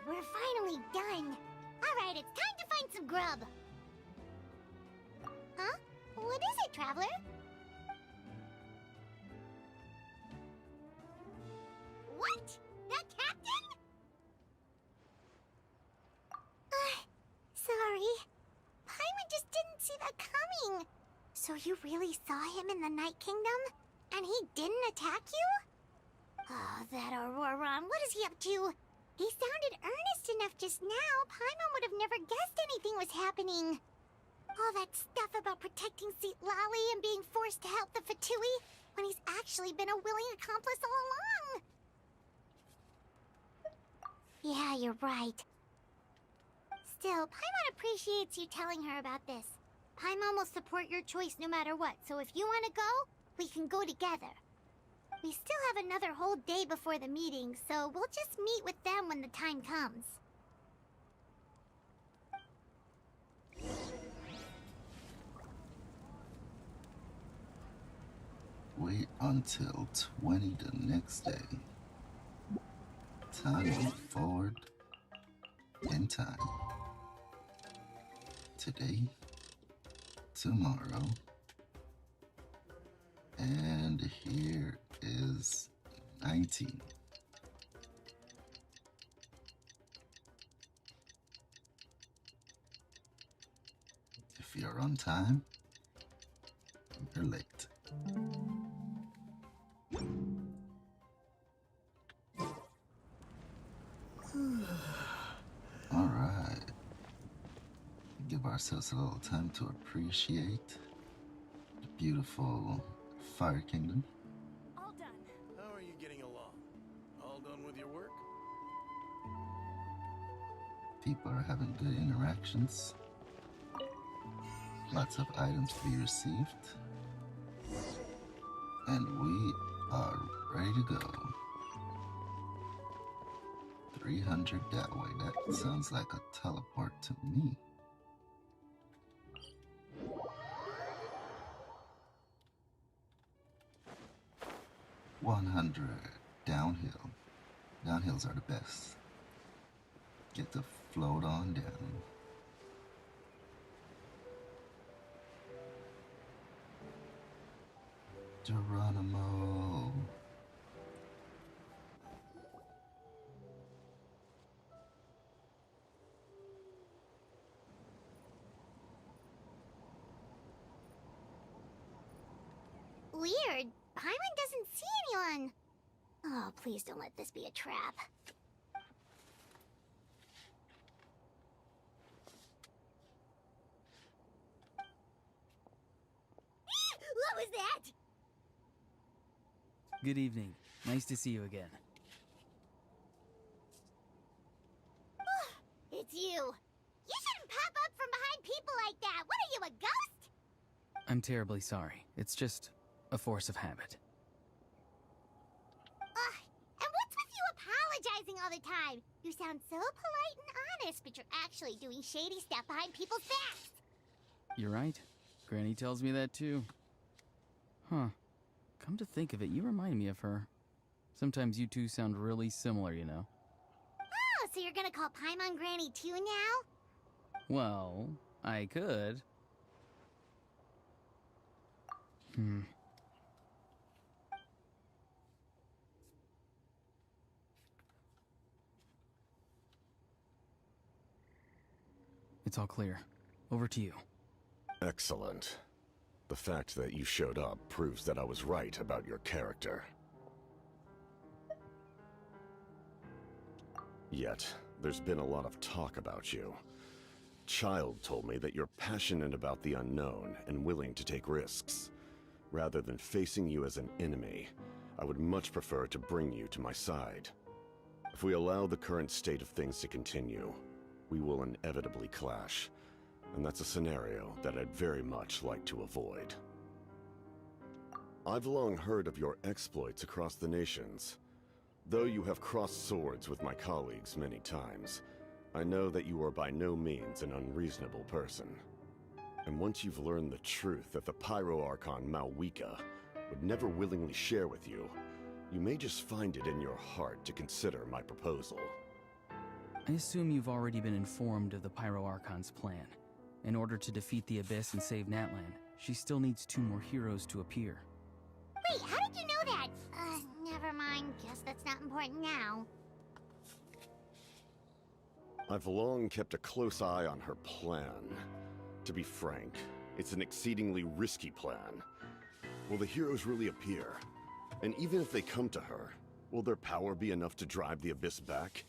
We're finally done. Alright, it's time to find some grub. Huh? What is it, Traveler? What? The captain? Sorry. Paimon just didn't see that coming. So you really saw him in the Night Kingdom? And he didn't attack you? Oh, that Auroron, what is he up to? He sounded earnest enough just now. Paimon would have never guessed anything was happening. All that stuff about protecting Seat Lolly and being forced to help the Fatui when he's actually been a willing accomplice all along. Yeah, you're right. Still, Paimon appreciates you telling her about this. Paimon will support your choice no matter what, so if you want to go, we can go together. We still have another whole day before the meeting, so we'll just meet with them when the time comes. Wait until 20 the next day. Time to move forward in time. Today, tomorrow, and here is 19. If you're on time, you're late. All right. Give ourselves a little time to appreciate the beautiful Fire Kingdom. All done. How are you getting along? All done with your work? People are having good interactions. Lots of items to be received. And we are ready to go. 300 that way. That sounds like a teleport to me. $100 downhill. Downhills are the best. Get to float on down. Geronimo. Weird. Paimon doesn't see anyone. Oh, please don't let this be a trap. What was that? Good evening. Nice to see you again. It's you. You shouldn't pop up from behind people like that. What are you, a ghost? I'm terribly sorry. It's just a force of habit. And what's with you apologizing all the time? You sound so polite and honest, but you're actually doing shady stuff behind people's backs. You're right. Granny tells me that too. Huh. Come to think of it, you remind me of her. Sometimes you two sound really similar, you know. Oh, so you're gonna call Paimon Granny too now? Well, I could. It's all clear. Over to you. Excellent. The fact that you showed up proves that I was right about your character. Yet, there's been a lot of talk about you. Child told me that you're passionate about the unknown and willing to take risks. Rather than facing you as an enemy, I would much prefer to bring you to my side. If we allow the current state of things to continue, we will inevitably clash, and that's a scenario that I'd very much like to avoid. I've long heard of your exploits across the nations. Though you have crossed swords with my colleagues many times, I know that you are by no means an unreasonable person. And once you've learned the truth that the Pyro Archon Malwika would never willingly share with you, you may just find it in your heart to consider my proposal. I assume you've already been informed of the Pyro Archon's plan. In order to defeat the Abyss and save Natlan, she still needs 2 more heroes to appear. Wait, how did you know that? Never mind. Guess that's not important now. I've long kept a close eye on her plan. To be frank, it's an exceedingly risky plan. Will the heroes really appear? And even if they come to her, will their power be enough to drive the Abyss back?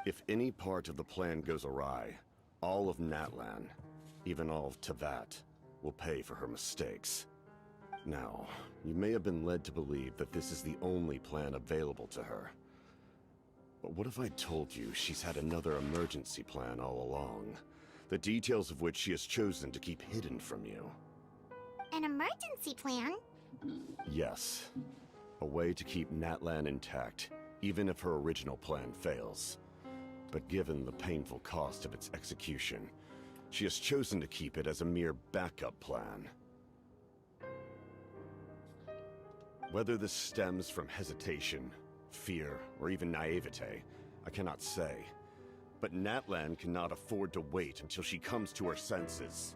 If any part of the plan goes awry, all of Natlan, even all of Tevat, will pay for her mistakes. Now, you may have been led to believe that this is the only plan available to her. But what if I told you she's had another emergency plan all along, the details of which she has chosen to keep hidden from you? An emergency plan? Yes. A way to keep Natlan intact, even if her original plan fails. But given the painful cost of its execution, she has chosen to keep it as a mere backup plan. Whether this stems from hesitation, fear, or even naivete, I cannot say. But Natlan cannot afford to wait until she comes to her senses.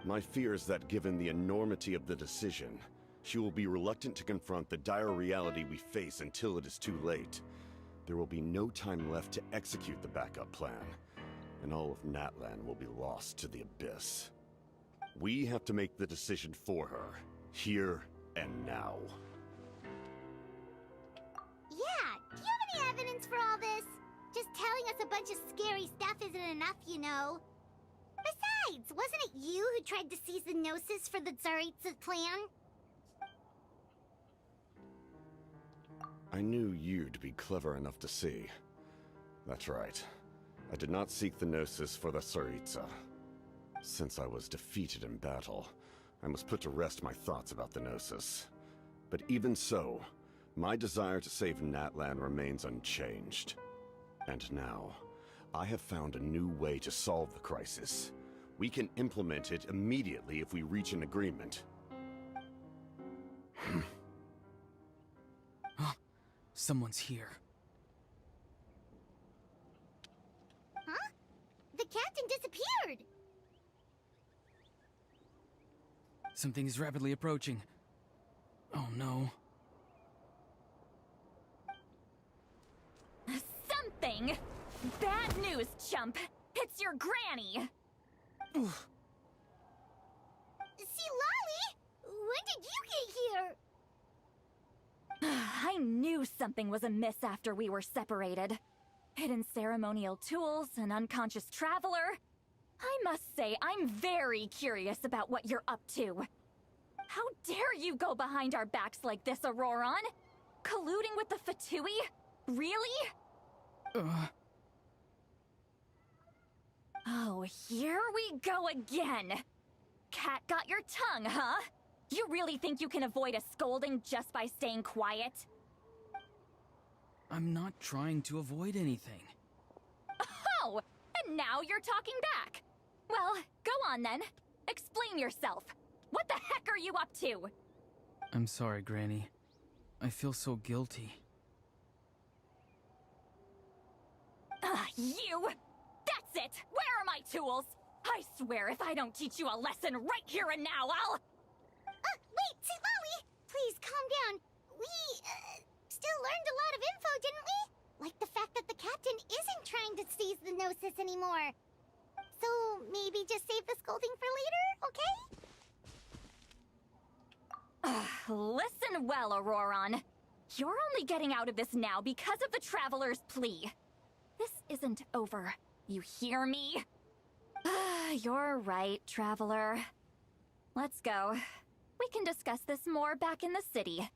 My fear is that given the enormity of the decision, she will be reluctant to confront the dire reality we face until it is too late. There will be no time left to execute the backup plan, and all of Natlan will be lost to the Abyss. We have to make the decision for her, here and now. Yeah, do you have any evidence for all this? Just telling us a bunch of scary stuff isn't enough, you know. Besides, wasn't it you who tried to seize the Gnosis for the Tsaritsa plan? I knew you'd be clever enough to see. That's right. I did not seek the Gnosis for the Tsaritsa. Since I was defeated in battle, I must put to rest my thoughts about the Gnosis. But even so, my desire to save Natlan remains unchanged. And now, I have found a new way to solve the crisis. We can implement it immediately if we reach an agreement. Someone's here. Huh? The captain disappeared! Something is rapidly approaching. Oh no. Something? Bad news, chump. It's your granny. See, Lolly? When did you get here? I knew something was amiss after we were separated. Hidden ceremonial tools, an unconscious traveler. I must say, I'm very curious about what you're up to. How dare you go behind our backs like this, Auroron? Colluding with the Fatui? Really? Oh, here we go again. Cat got your tongue, huh? You really think you can avoid a scolding just by staying quiet? I'm not trying to avoid anything. Oh, and now you're talking back. Well, go on then. Explain yourself. What the heck are you up to? I'm sorry, Granny. I feel so guilty. You! That's it! Where are my tools? I swear if I don't teach you a lesson right here and now, I'll... Wait, see, Lolly! Please, calm down. We, still learned a lot of info, didn't we? Like the fact that the captain isn't trying to seize the Gnosis anymore. So, maybe just save the scolding for later, okay? Listen well, Auroron. You're only getting out of this now because of the Traveler's plea. This isn't over. You hear me? You're right, Traveler. Let's go. We can discuss this more back in the city.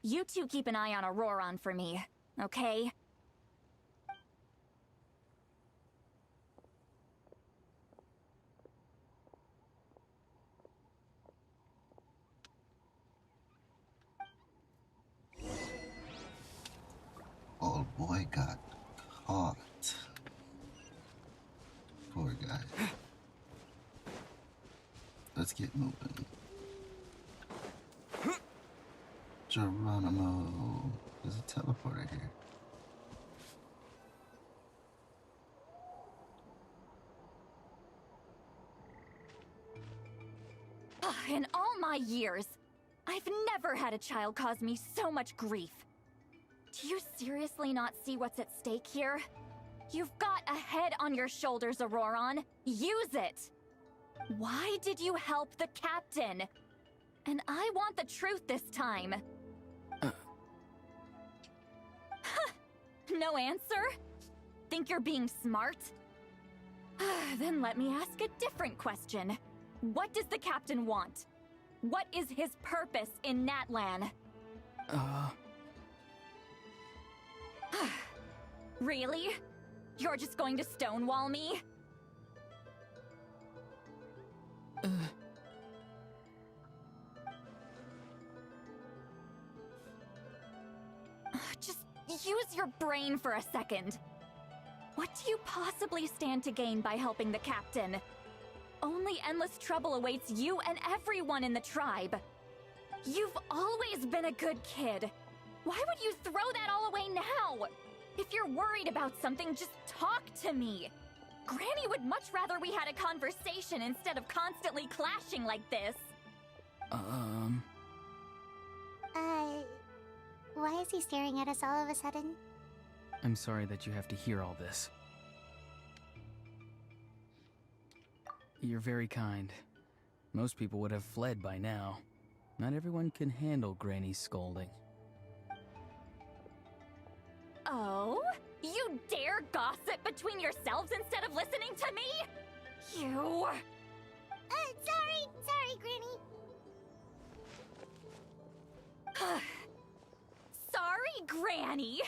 You two keep an eye on Auroron for me, okay? Old boy got caught. Poor guy. Let's get moving. Geronimo. There's a teleporter here. In all my years, I've never had a child cause me so much grief. Do you seriously not see what's at stake here? You've got a head on your shoulders, Auroron. Use it! Why did you help the captain? And I want the truth this time. No answer? Think you're being smart? Then let me ask a different question. What does the captain want? What is his purpose in Natlan? Really? You're just going to stonewall me? Just use your brain for a second. What do you possibly stand to gain by helping the captain? Only endless trouble awaits you and everyone in the tribe. You've always been a good kid. Why would you throw that all away now? If you're worried about something, just talk to me. Granny would much rather we had a conversation instead of constantly clashing like this. Why is he staring at us all of a sudden? I'm sorry that you have to hear all this. You're very kind. Most people would have fled by now. Not everyone can handle Granny's scolding. Oh? You dare gossip between yourselves instead of listening to me? You... Sorry, Granny. Sorry, Granny.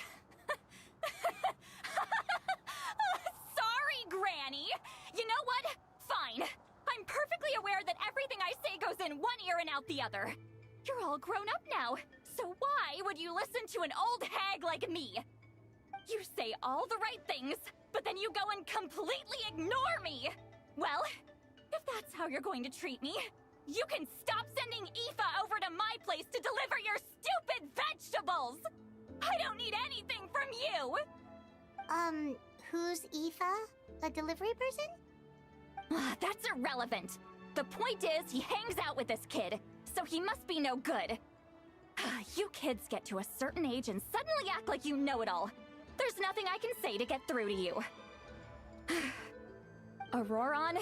Sorry, about the other. You're all grown up now, so why would you listen to an old hag like me? You say all the right things, but then you go and completely ignore me! Well, if that's how you're going to treat me, you can stop sending Aoife over to my place to deliver your stupid vegetables! I don't need anything from you! Who's Aoife? A delivery person? That's irrelevant. The point is, he hangs out with this kid, so he must be no good. You kids get to a certain age and suddenly act like you know it all. There's nothing I can say to get through to you. Auroron,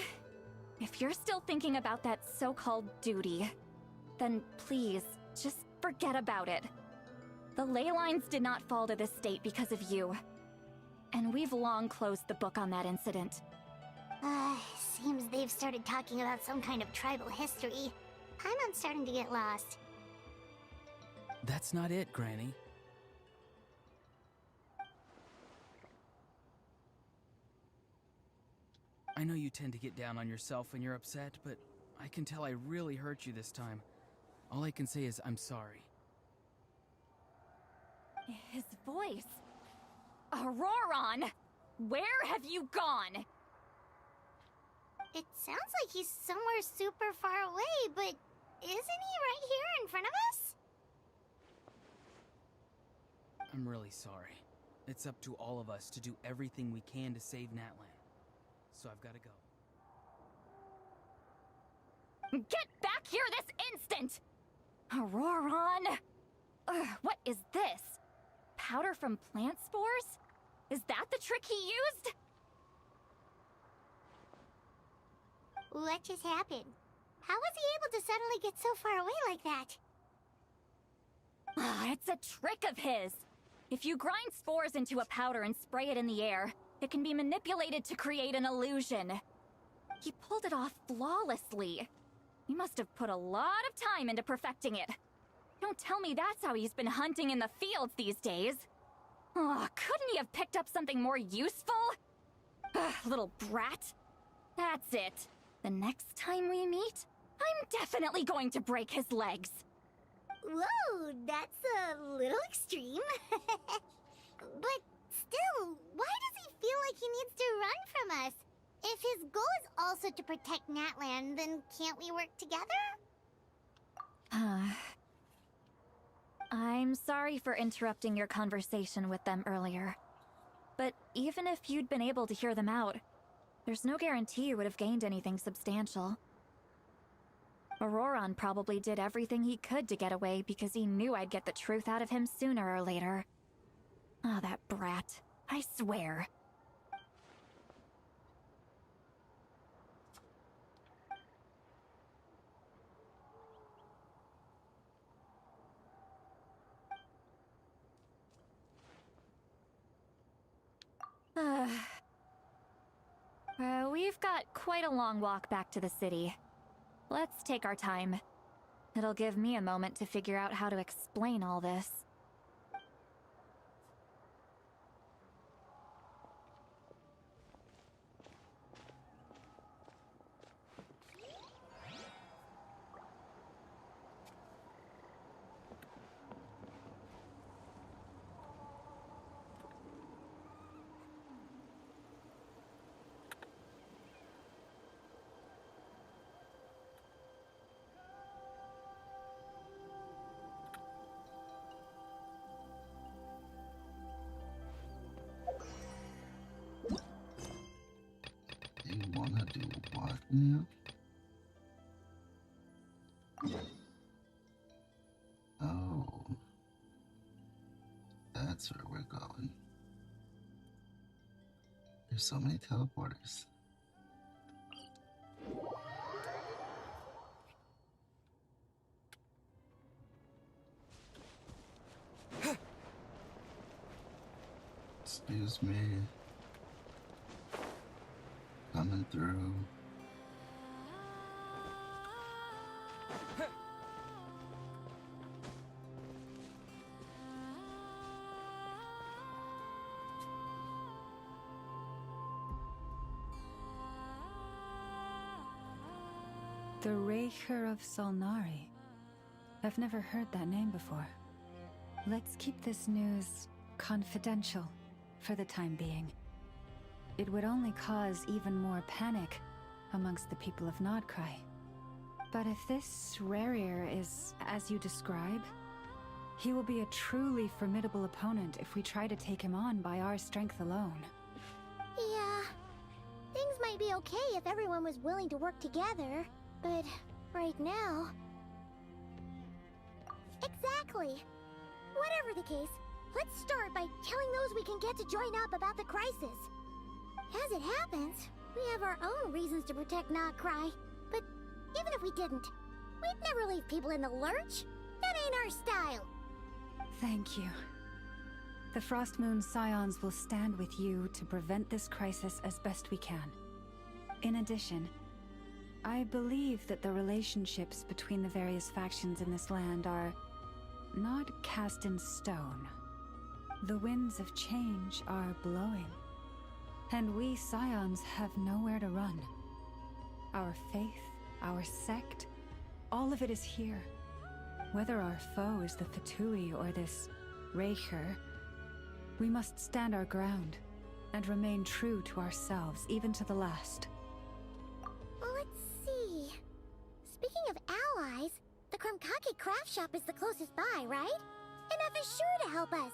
if you're still thinking about that so-called duty, then please, just forget about it. The ley lines did not fall to this state because of you. And we've long closed the book on that incident. Seems they've started talking about some kind of tribal history. I'm starting to get lost. That's not it, Granny. I know you tend to get down on yourself when you're upset, but I can tell I really hurt you this time. All I can say is I'm sorry. His voice. Auroron! Where have you gone? It sounds like he's somewhere super far away, but isn't he right here in front of us? I'm really sorry. It's up to all of us to do everything we can to save Natlan. So I've got to go. Get back here this instant! Auroron! What is this? Powder from plant spores? Is that the trick he used? What just happened? How was he able to suddenly get so far away like that? It's a trick of his. If you grind spores into a powder and spray it in the air, it can be manipulated to create an illusion. He pulled it off flawlessly. He must have put a lot of time into perfecting it. Don't tell me that's how he's been hunting in the fields these days. Couldn't he have picked up something more useful? Little brat. That's it. The next time we meet, I'm definitely going to break his legs. Whoa, that's a little extreme. But still, why does he feel like he needs to run from us? If his goal is also to protect Natlan, then can't we work together? I'm sorry for interrupting your conversation with them earlier. But even if you'd been able to hear them out, there's no guarantee you would have gained anything substantial. Auroron probably did everything he could to get away because he knew I'd get the truth out of him sooner or later. That brat. I swear. We've got quite a long walk back to the city. Let's take our time. It'll give me a moment to figure out how to explain all this. You wanna do what now? Oh. That's where we're going. There's so many teleporters. Excuse me. Coming through. The Raker of Solnari. I've never heard that name before. Let's keep this news confidential for the time being. It would only cause even more panic amongst the people of Nodcry. But if this Rarier is as you describe, he will be a truly formidable opponent if we try to take him on by our strength alone. Yeah, things might be okay if everyone was willing to work together, but right now... Exactly. Whatever the case, let's start by telling those we can get to join up about the crisis. As it happens, we have our own reasons to protect Nodcry, but even if we didn't, we'd never leave people in the lurch. That ain't our style. Thank you. The Frostmoon Scions will stand with you to prevent this crisis as best we can. In addition, I believe that the relationships between the various factions in this land are not cast in stone. The winds of change are blowing, and we Scions have nowhere to run. Our faith, our sect, all of it is here. Whether our foe is the Fatui or this Reicher, we must stand our ground and remain true to ourselves, even to the last. Let's see. Speaking of allies, the Krumkake craft shop is the closest by, right? And F is sure to help us.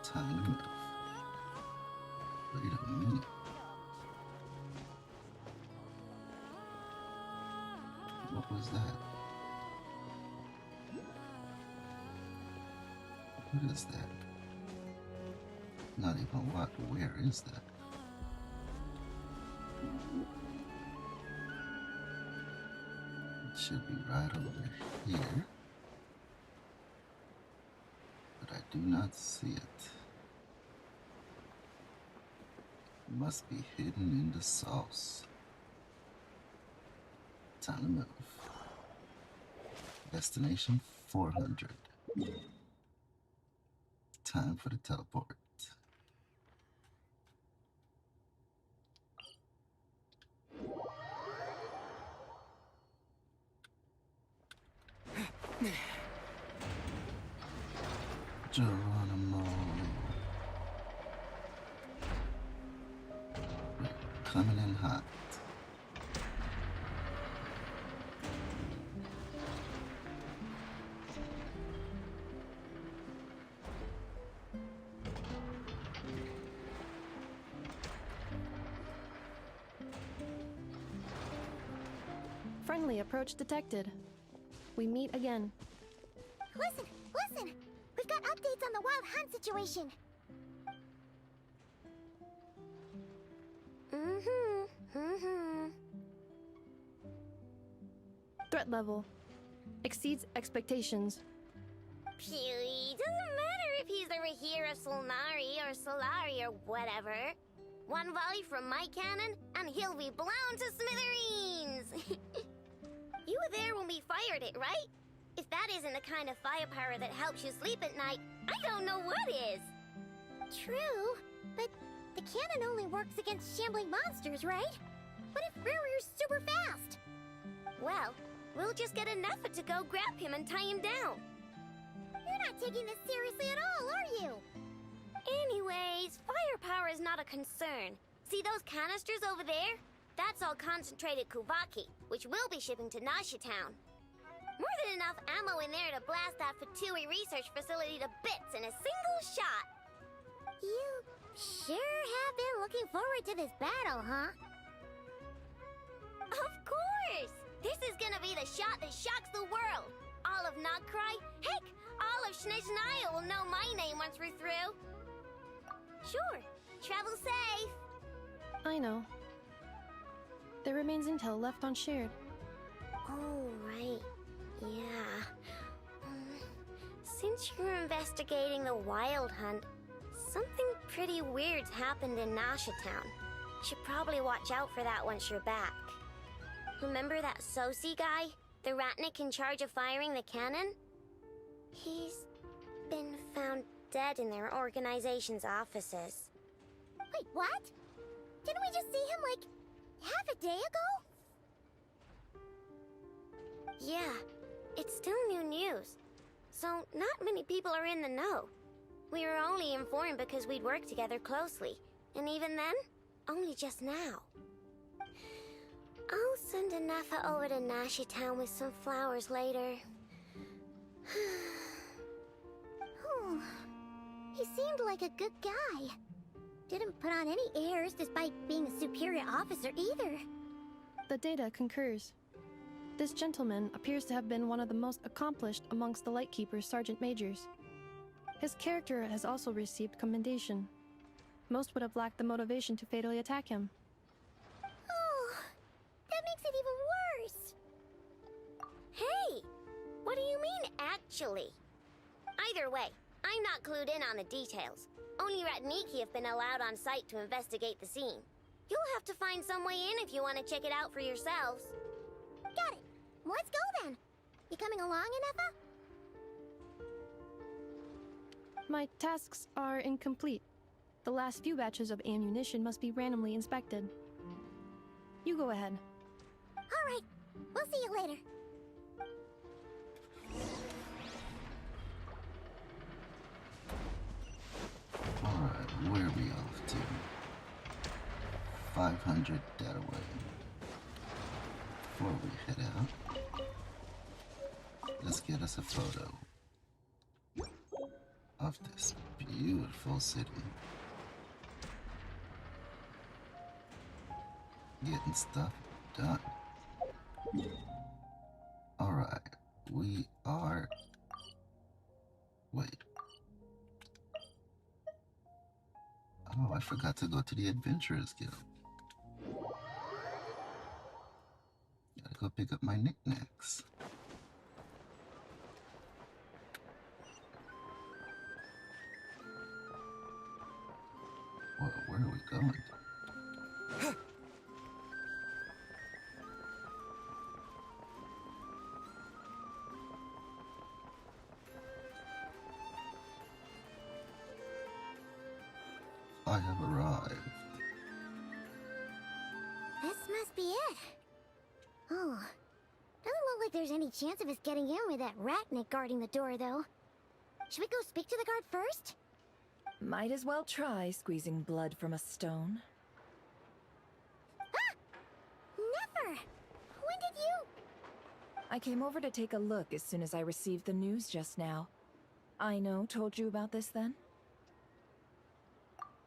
Time to move. Wait a minute. What was that? What is that? Not even what, where is that? It should be right over here. But I do not see it. It must be hidden in the sauce. Time to move. Destination 400. Time for the teleport. Geronimo. Coming in hot. Friendly approach detected. We meet again. Listen! We've got updates on the Wild Hunt situation. Threat level exceeds expectations. Phew, doesn't matter if he's the Rahira Solnari or Solari or whatever. One volley from my cannon, and he'll be blown to smithereens! You were there when we fired it, right? If that isn't the kind of firepower that helps you sleep at night, I don't know what is! True, but the cannon only works against shambling monsters, right? What if Rarir's super fast? Well, we'll just get an effort to go grab him and tie him down. You're not taking this seriously at all, are you? Anyways, firepower is not a concern. See those canisters over there? That's all concentrated Kuvaki, which we'll be shipping to Nasha Town. More than enough ammo in there to blast that Fatui research facility to bits in a single shot. You sure have been looking forward to this battle, huh? Of course! This is gonna be the shot that shocks the world. All of Nodcry, heck, all of Snezhnaya will know my name once we're through. Sure, travel safe. I know. There remains intel left unshared. Oh, right. Yeah. Since you're investigating the Wild Hunt, something pretty weird's happened in Nasha Town. Should probably watch out for that once you're back. Remember that Sosi guy? The Ratnik in charge of firing the cannon? He's been found dead in their organization's offices. Wait, what? Didn't we just see him, like, half a day ago? Yeah, it's still new news. So, not many people are in the know. We were only informed because we'd worked together closely. And even then, only just now. I'll send Anafa over to Nashi Town with some flowers later. He seemed like a good guy. Didn't put on any airs despite being a superior officer either. The data concurs. This gentleman appears to have been one of the most accomplished amongst the Lightkeeper's sergeant majors. His character has also received commendation. Most would have lacked the motivation to fatally attack him. Oh, that makes it even worse. Hey, what do you mean, actually? Either way, I'm not clued in on the details. Only Ratniki have been allowed on site to investigate the scene. You'll have to find some way in if you want to check it out for yourselves. Got it. Let's go then. You coming along, Anafa? My tasks are incomplete. The last few batches of ammunition must be randomly inspected. You go ahead. All right. We'll see you later. Alright, where are we off to? 500 dead away. Before we head out, let's get us a photo of this beautiful city. Getting stuff done. Alright, we are... Wait. Oh, I forgot to go to the Adventurers Guild. Gotta go pick up my knickknacks. Whoa, where are we going? I have arrived. This must be it. Oh, doesn't look like there's any chance of us getting in with that Ratnik guarding the door, though. Should we go speak to the guard first? Might as well try squeezing blood from a stone. Ah! Never! When did you... I came over to take a look as soon as I received the news just now. Aino told you about this then?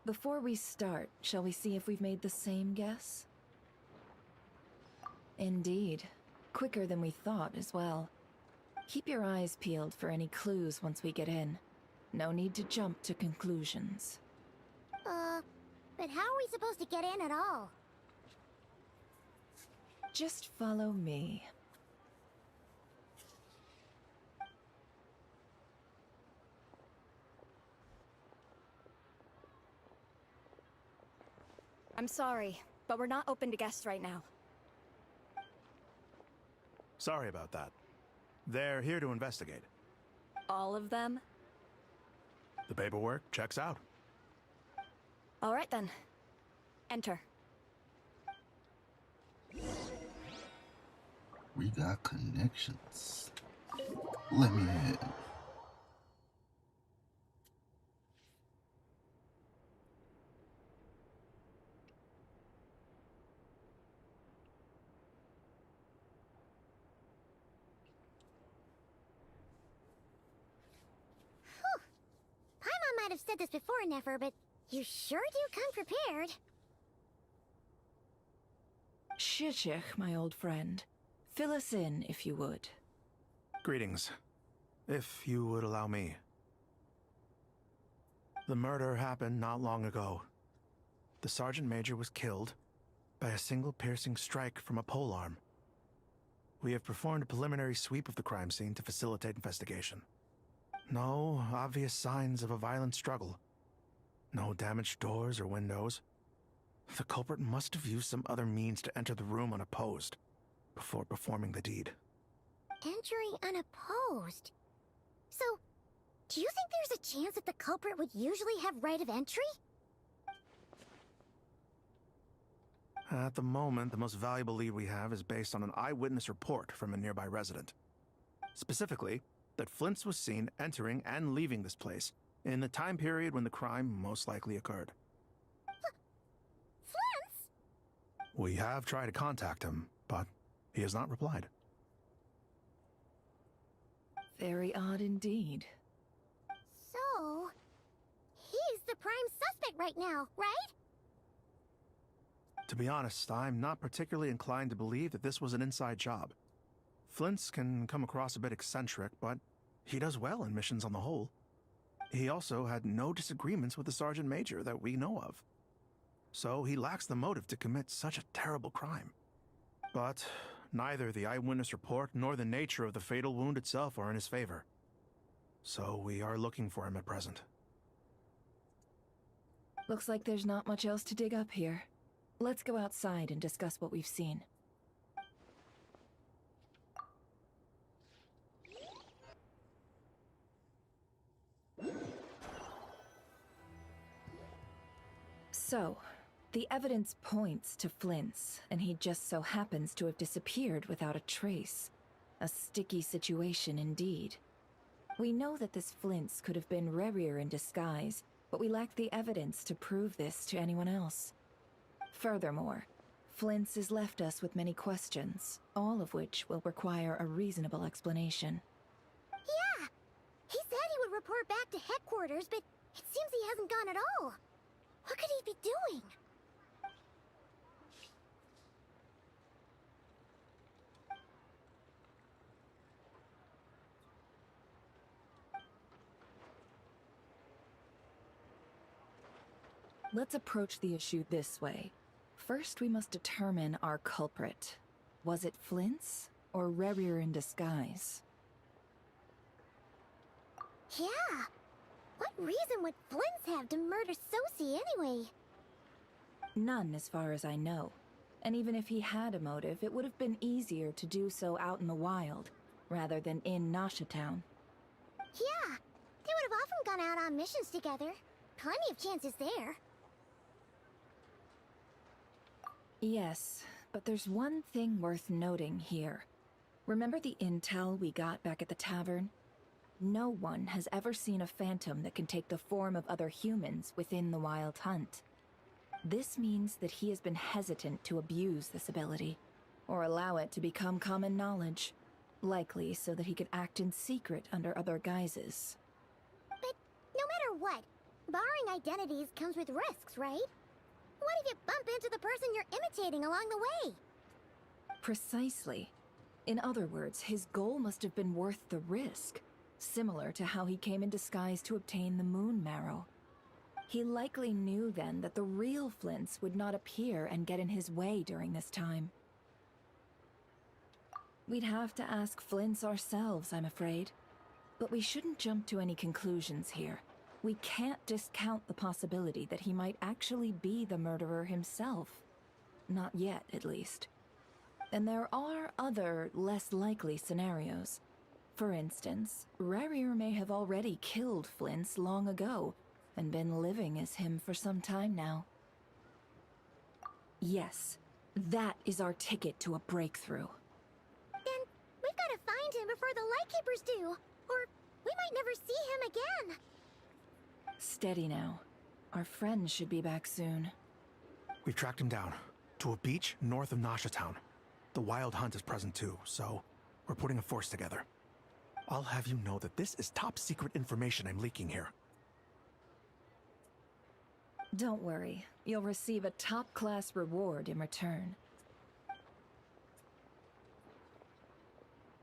Before we start, shall we see if we've made the same guess? Indeed. Quicker than we thought as well. Keep your eyes peeled for any clues once we get in. No need to jump to conclusions. But how are we supposed to get in at all? Just follow me. I'm sorry, but we're not open to guests right now. Sorry about that. They're here to investigate. All of them? The paperwork checks out. All right then. Enter. We got connections. Let me in. Paimon might have said this before, Nefer, but you sure do come prepared. Shishich, my old friend. Fill us in, if you would. Greetings. If you would allow me. The murder happened not long ago. The Sergeant Major was killed by a single piercing strike from a polearm. We have performed a preliminary sweep of the crime scene to facilitate investigation. No obvious signs of a violent struggle. No damaged doors or windows. The culprit must have used some other means to enter the room unopposed before performing the deed. Entering unopposed? So, do you think there's a chance that the culprit would usually have right of entry? At the moment, the most valuable lead we have is based on an eyewitness report from a nearby resident. Specifically, that Flint's was seen entering and leaving this place in the time period when the crime most likely occurred. Flint's? We have tried to contact him, but he has not replied. Very odd indeed. So, he's the prime suspect right now, right? To be honest, I'm not particularly inclined to believe that this was an inside job. Flint's can come across a bit eccentric, but he does well in missions on the whole. He also had no disagreements with the Sergeant Major that we know of. So he lacks the motive to commit such a terrible crime. But neither the eyewitness report nor the nature of the fatal wound itself are in his favor. So we are looking for him at present. Looks like there's not much else to dig up here. Let's go outside and discuss what we've seen. So, the evidence points to Flint's, and he just so happens to have disappeared without a trace. A sticky situation indeed. We know that this Flint's could have been Rerir in disguise, but we lack the evidence to prove this to anyone else. Furthermore, Flint's has left us with many questions, all of which will require a reasonable explanation. Yeah! He said he would report back to headquarters, but it seems he hasn't gone at all. What could he be doing? Let's approach the issue this way. First, we must determine our culprit. Was it Flint's or Rerir in disguise? Yeah! What reason would Flint's have to murder Sosie anyway? None, as far as I know. And even if he had a motive, it would have been easier to do so out in the wild, rather than in Nasha Town. Yeah! They would have often gone out on missions together. Plenty of chances there. Yes, but there's one thing worth noting here. Remember the intel we got back at the tavern? No one has ever seen a phantom that can take the form of other humans within the Wild Hunt. This means that he has been hesitant to abuse this ability, or allow it to become common knowledge, likely so that he could act in secret under other guises. But no matter what, barring identities comes with risks, right? What if you bump into the person you're imitating along the way? Precisely. In other words, his goal must have been worth the risk, similar to how he came in disguise to obtain the moon marrow. He likely knew then that the real Flint's would not appear and get in his way during this time. We'd have to ask Flint's ourselves, I'm afraid. But we shouldn't jump to any conclusions here. We can't discount the possibility that he might actually be the murderer himself. Not yet, at least. And there are other, less likely scenarios. For instance, Rerir may have already killed Flint's long ago, and been living as him for some time now. Yes, that is our ticket to a breakthrough. Then we've got to find him before the Lightkeepers do, or we might never see him again. Steady now. Our friend should be back soon. We've tracked him down to a beach north of Nasha Town. The Wild Hunt is present too, so we're putting a force together. I'll have you know that this is top secret information I'm leaking here. Don't worry. You'll receive a top-class reward in return.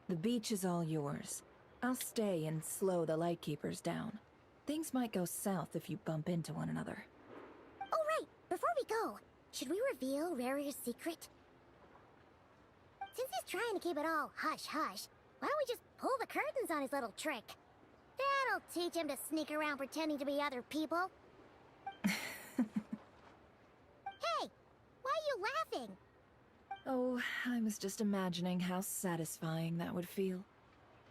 The beach is all yours. I'll stay and slow the Lightkeepers down. Things might go south if you bump into one another. Oh, right! Before we go, should we reveal Rarir's secret? Since he's trying to keep it all hush-hush, why don't we just pull the curtains on his little trick? That'll teach him to sneak around pretending to be other people. Hey! Why are you laughing? Oh, I was just imagining how satisfying that would feel.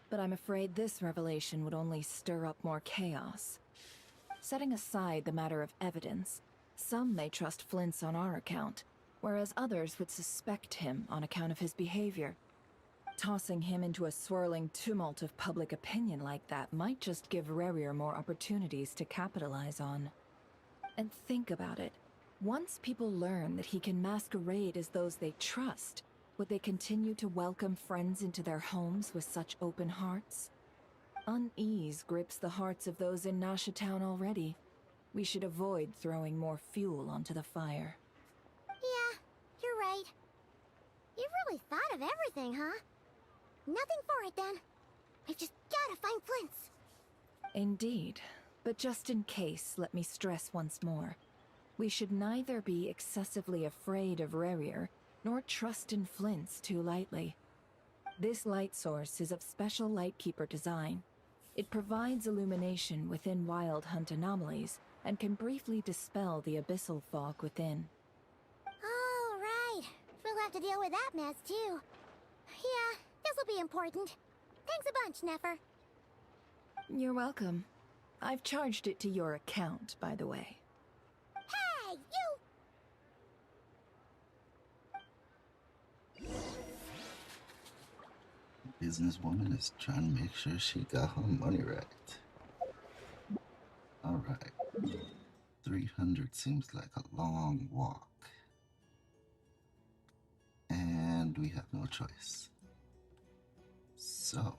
But I'm afraid this revelation would only stir up more chaos. Setting aside the matter of evidence, some may trust Flint's on our account, whereas others would suspect him on account of his behavior. Tossing him into a swirling tumult of public opinion like that might just give Rarier more opportunities to capitalize on. And think about it. Once people learn that he can masquerade as those they trust, would they continue to welcome friends into their homes with such open hearts? Unease grips the hearts of those in Nasha Town already. We should avoid throwing more fuel onto the fire. Yeah, you're right. You've really thought of everything, huh? Nothing for it then. We've just gotta find Flint's. Indeed. But just in case, let me stress once more. We should neither be excessively afraid of Rarier, nor trust in Flint's too lightly. This light source is of special Lightkeeper design. It provides illumination within Wild Hunt anomalies, and can briefly dispel the abyssal fog within. Oh, right. We'll have to deal with that mess, too. Yeah, this'll be important. Thanks a bunch, Nefer. You're welcome. I've charged it to your account, by the way. Hey, you! Businesswoman is trying to make sure she got her money right. Alright. 300 seems like a long walk. And we have no choice. So,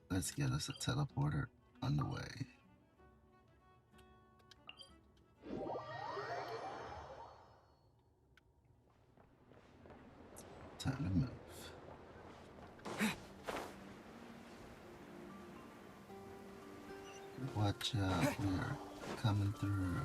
let's get us a teleporter underway. Time to move. Watch out, we're coming through.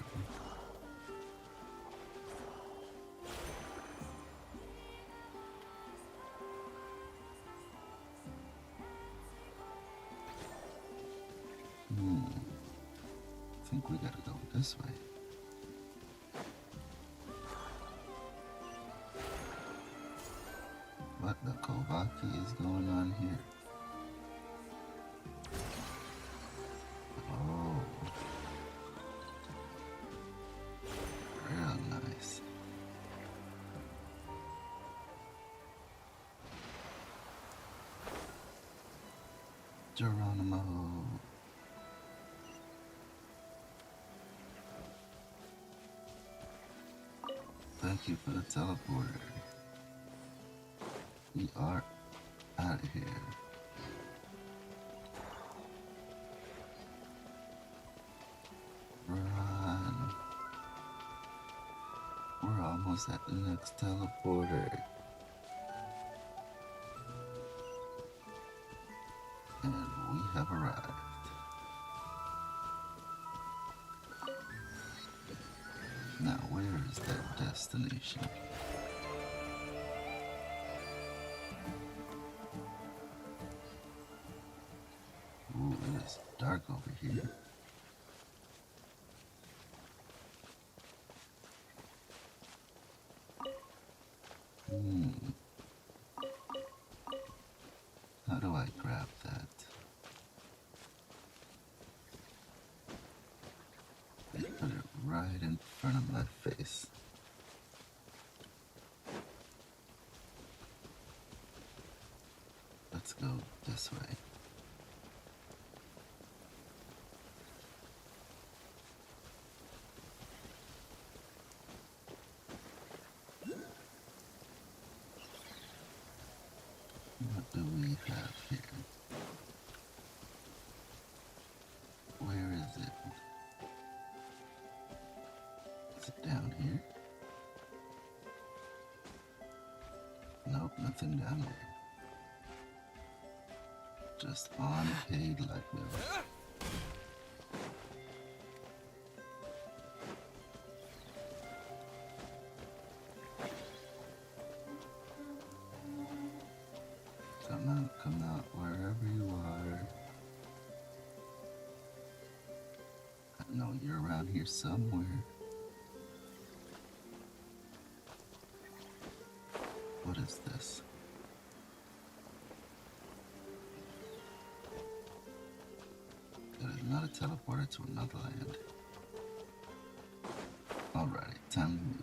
I think we gotta go this way. What the Kovaki is going on here? Oh. Real nice. Geronimo. Thank you for the teleporter. We are out of here. Run. We're almost at the next teleporter. And we have arrived. Now, where is that destination? Ooh, it is dark over here. How do I grab that? They put it right in front of my face. Let's go this way. What do we have here? Where is it? Is it down here? Nope, nothing down there. Just unpaid like we were. Come out, wherever you are. I know you're around here somewhere. What is this? That is not a teleporter to another land. time to move.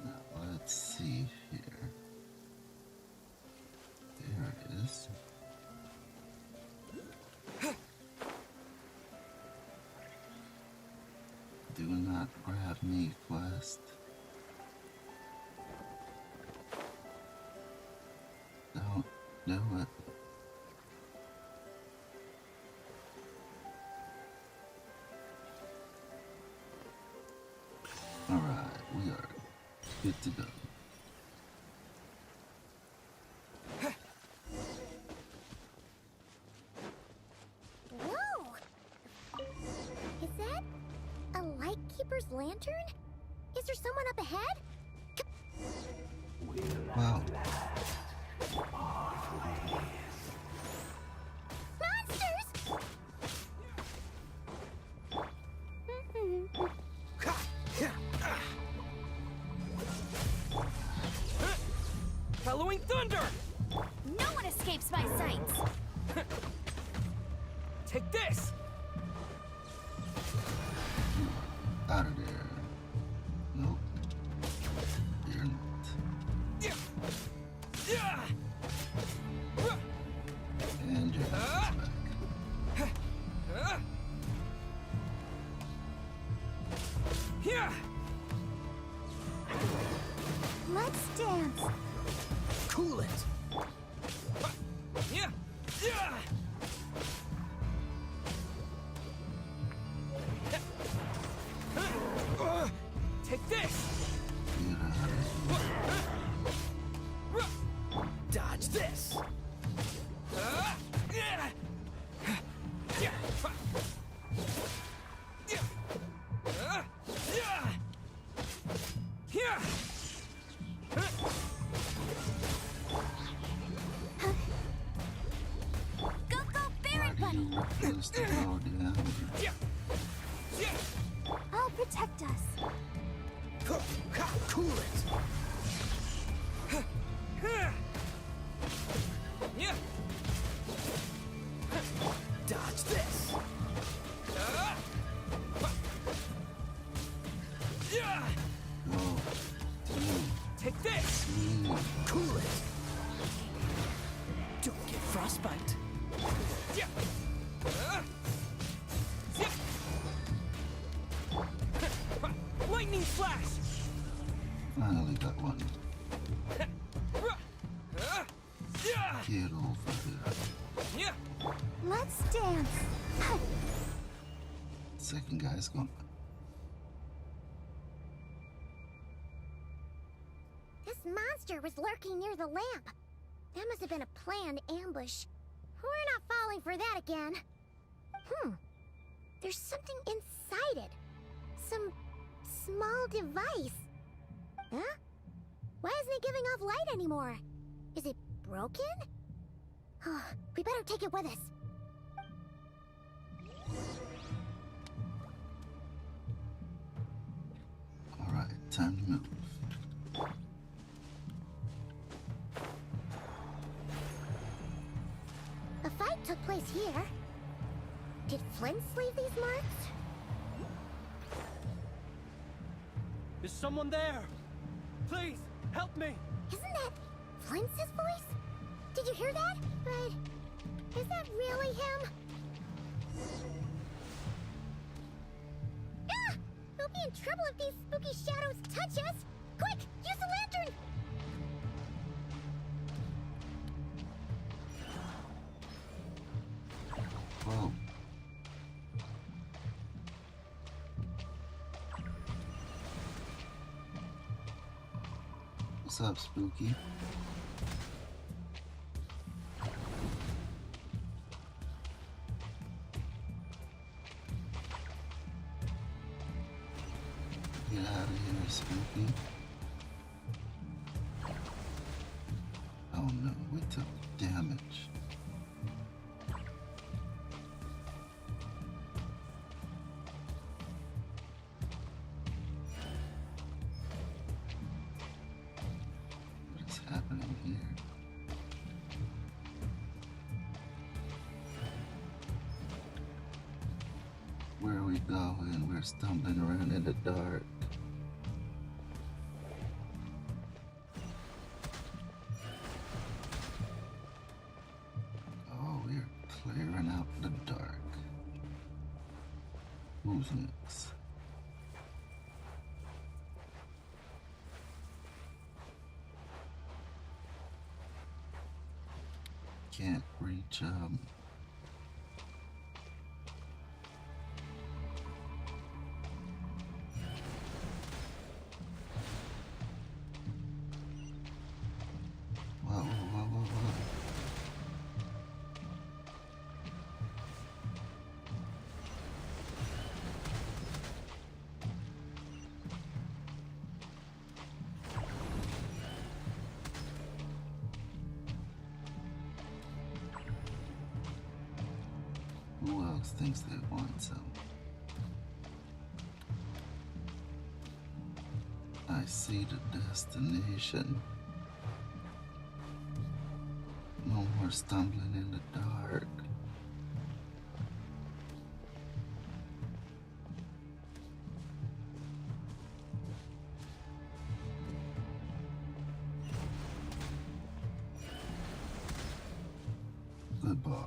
Now, let's see here. There it is. Do not grab me, quest. Don't do it. Alright, we are good to go. Whoa! Is that a lightkeeper's lantern? Is there someone up ahead? Wow. Monsters! Halloween thunder! No one escapes my sights! Take this! Out of there. Nope. You're not. And your ass back. Let's dance. Cool it! Take this! Dodge this! Go, Baron Bunny! Refuse to go down. I'll protect us. Cool it! Dodge this! Go. Take this! Cool it! Don't get frostbite! Lightning flash! Finally got one. Get over there. Let's dance. Second guy's gone. This monster was lurking near the lamp. That must have been a planned ambush. We're not falling for that again. There's something inside it. Some small device. Huh? Why isn't it giving off light anymore? Is it broken? We better take it with us. Alright, time to move. A fight took place here. Did Flint leave these marks? Is someone there? Please, help me! Isn't that Flint's voice? Did you hear that? But is that really him? Ah! We'll be in trouble if these spooky shadows touch us! Quick, use the lantern! Whoa. What's up, Spooky? Get out of here, Spooky. Oh no, we took damage. What is happening here? where are we going? We're stumbling around in the dark. Oh, we're clearing out the dark. Who's next? Can't reach, Whoa, whoa, whoa, whoa, whoa. Who else thinks they want some? I see the destination. No more stumbling in the dark. Goodbye.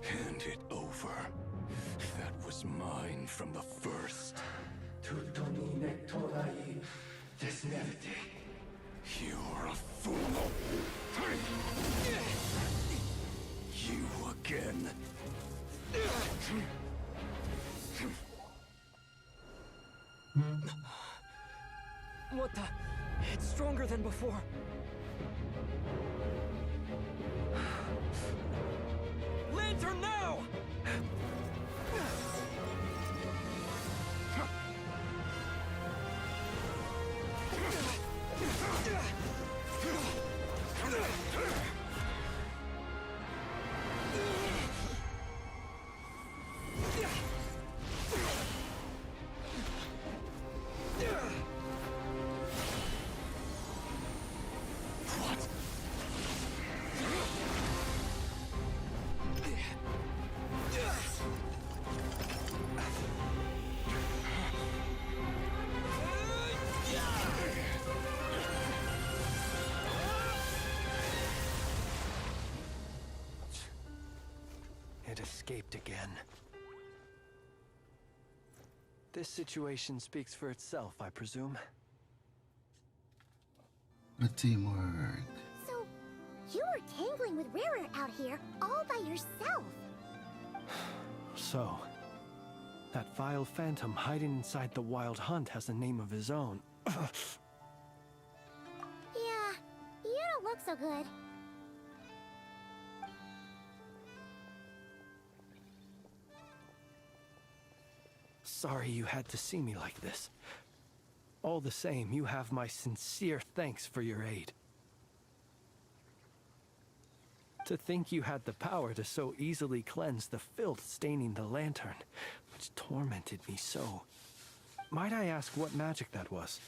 Hand it over. That was mine from the first. You're a fool. You again. What the? It's stronger than before. Lantern now! It escaped again. This situation speaks for itself, I presume. The teamwork. So, you were tangling with Rarer out here all by yourself. So, that vile phantom hiding inside the Wild Hunt has a name of his own. Yeah, you don't look so good. Sorry you had to see me like this. All the same, you have my sincere thanks for your aid. To think you had the power to so easily cleanse the filth staining the lantern, which tormented me so. Might I ask what magic that was?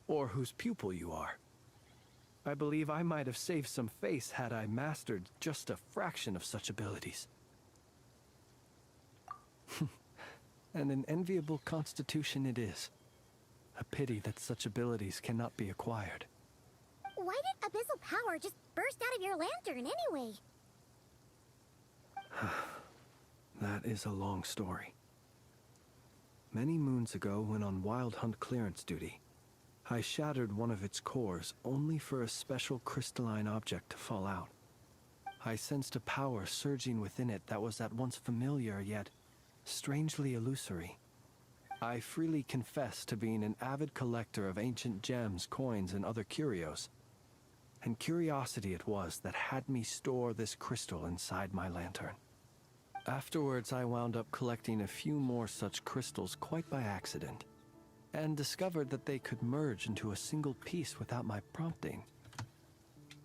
Or whose pupil you are? I believe I might have saved some face had I mastered just a fraction of such abilities. And an enviable constitution it is. A pity that such abilities cannot be acquired. Why did abyssal power just burst out of your lantern anyway? That is a long story. Many moons ago, when on Wild Hunt clearance duty, I shattered one of its cores only for a special crystalline object to fall out. I sensed a power surging within it that was at once familiar yet strangely illusory. I freely confess to being an avid collector of ancient gems, coins, and other curios. and curiosity it was that had me store this crystal inside my lantern. Afterwards, I wound up collecting a few more such crystals quite by accident, and discovered that they could merge into a single piece without my prompting.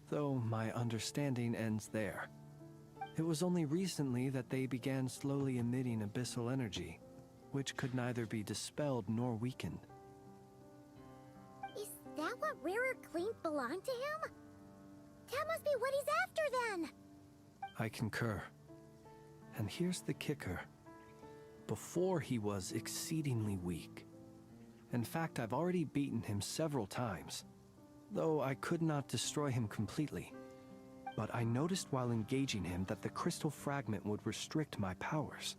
Though my understanding ends there. It was only recently that they began slowly emitting abyssal energy, which could neither be dispelled nor weakened. Is that what Rarer claimed belonged to him? That must be what he's after then! I concur. And here's the kicker. Before he was exceedingly weak. In fact, I've already beaten him several times, though I could not destroy him completely. But I noticed while engaging him that the crystal fragment would restrict my powers.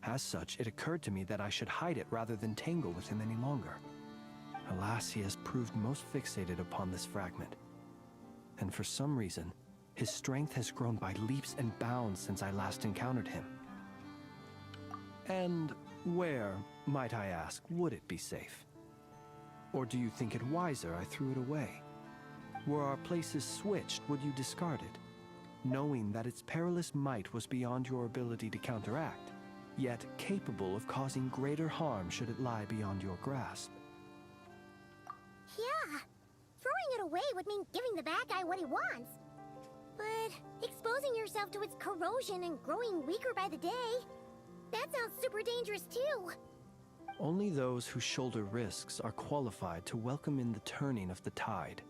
As such, it occurred to me that I should hide it rather than tangle with him any longer. Alas, he has proved most fixated upon this fragment. And for some reason, his strength has grown by leaps and bounds since I last encountered him. And where, might I ask, would it be safe? Or do you think it wiser I threw it away? Were our places switched, would you discard it, knowing that its perilous might was beyond your ability to counteract, yet capable of causing greater harm should it lie beyond your grasp? Yeah, throwing it away would mean giving the bad guy what he wants. But exposing yourself to its corrosion and growing weaker by the day, that sounds super dangerous too. Only those who shoulder risks are qualified to welcome in the turning of the tide.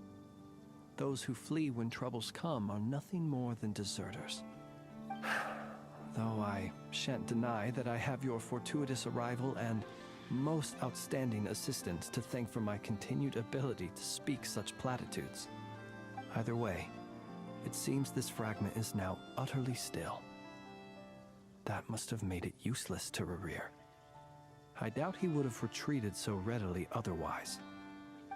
Those who flee when troubles come are nothing more than deserters. Though I shan't deny that I have your fortuitous arrival and most outstanding assistance to thank for my continued ability to speak such platitudes. Either way, it seems this fragment is now utterly still. That must have made it useless to Rerir. I doubt he would have retreated so readily otherwise.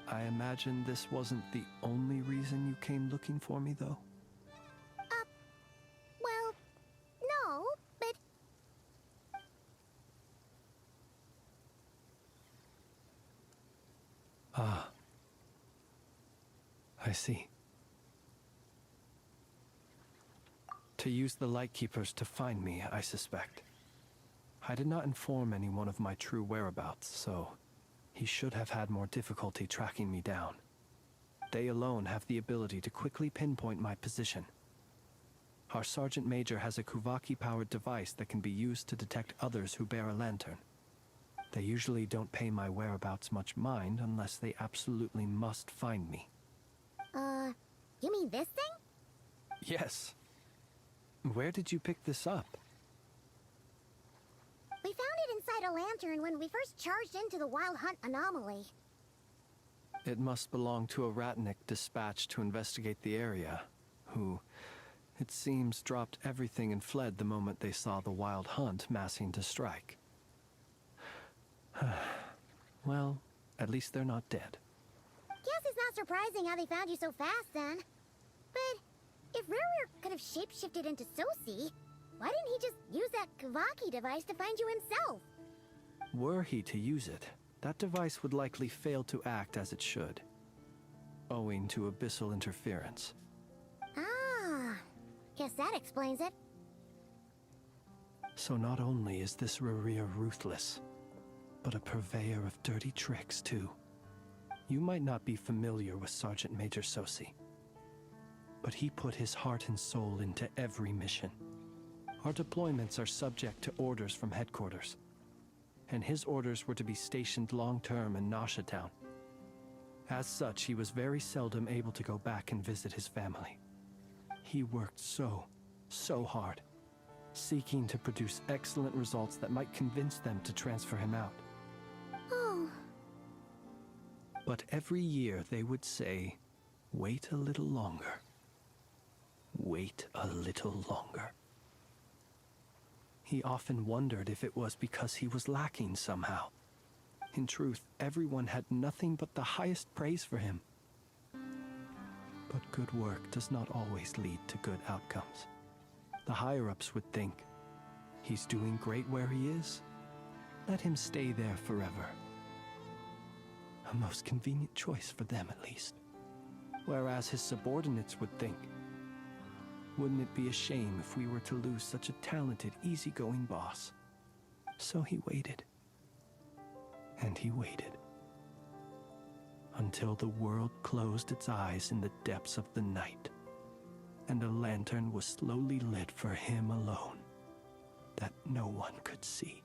I imagine this wasn't the only reason you came looking for me, though? Well, no, but... Ah. I see. To use the Lightkeepers to find me, I suspect. I did not inform anyone of my true whereabouts, so he should have had more difficulty tracking me down. They alone have the ability to quickly pinpoint my position. Our Sergeant Major has a Kuvaki-powered device that can be used to detect others who bear a lantern. They usually don't pay my whereabouts much mind unless they absolutely must find me. You mean this thing? Yes. Where did you pick this up? We found it inside a lantern when we first charged into the Wild Hunt anomaly. It must belong to a Ratnik dispatched to investigate the area, who, it seems, dropped everything and fled the moment they saw the Wild Hunt massing to strike. Well, at least they're not dead. Guess it's not surprising how they found you so fast then. But if Rarer could have shapeshifted into Sosi, why didn't he just use that Kavaki device to find you himself? Were he to use it, that device would likely fail to act as it should, owing to abyssal interference. Ah, guess that explains it. So not only is this Rerir ruthless, but a purveyor of dirty tricks too. You might not be familiar with Sergeant Major Sosi, but he put his heart and soul into every mission. Our deployments are subject to orders from headquarters, and his orders were to be stationed long-term in Nasha Town. As such, he was very seldom able to go back and visit his family. He worked so hard, seeking to produce excellent results that might convince them to transfer him out. Oh. But every year they would say, wait a little longer. Wait a little longer. He often wondered if it was because he was lacking somehow. In truth, everyone had nothing but the highest praise for him. But good work does not always lead to good outcomes. The higher-ups would think, he's doing great where he is. Let him stay there forever. A most convenient choice for them, at least. whereas his subordinates would think. Wouldn't it be a shame if we were to lose such a talented, easygoing boss? So he waited. And he waited. Until the world closed its eyes in the depths of the night, and a lantern was slowly lit for him alone, that no one could see.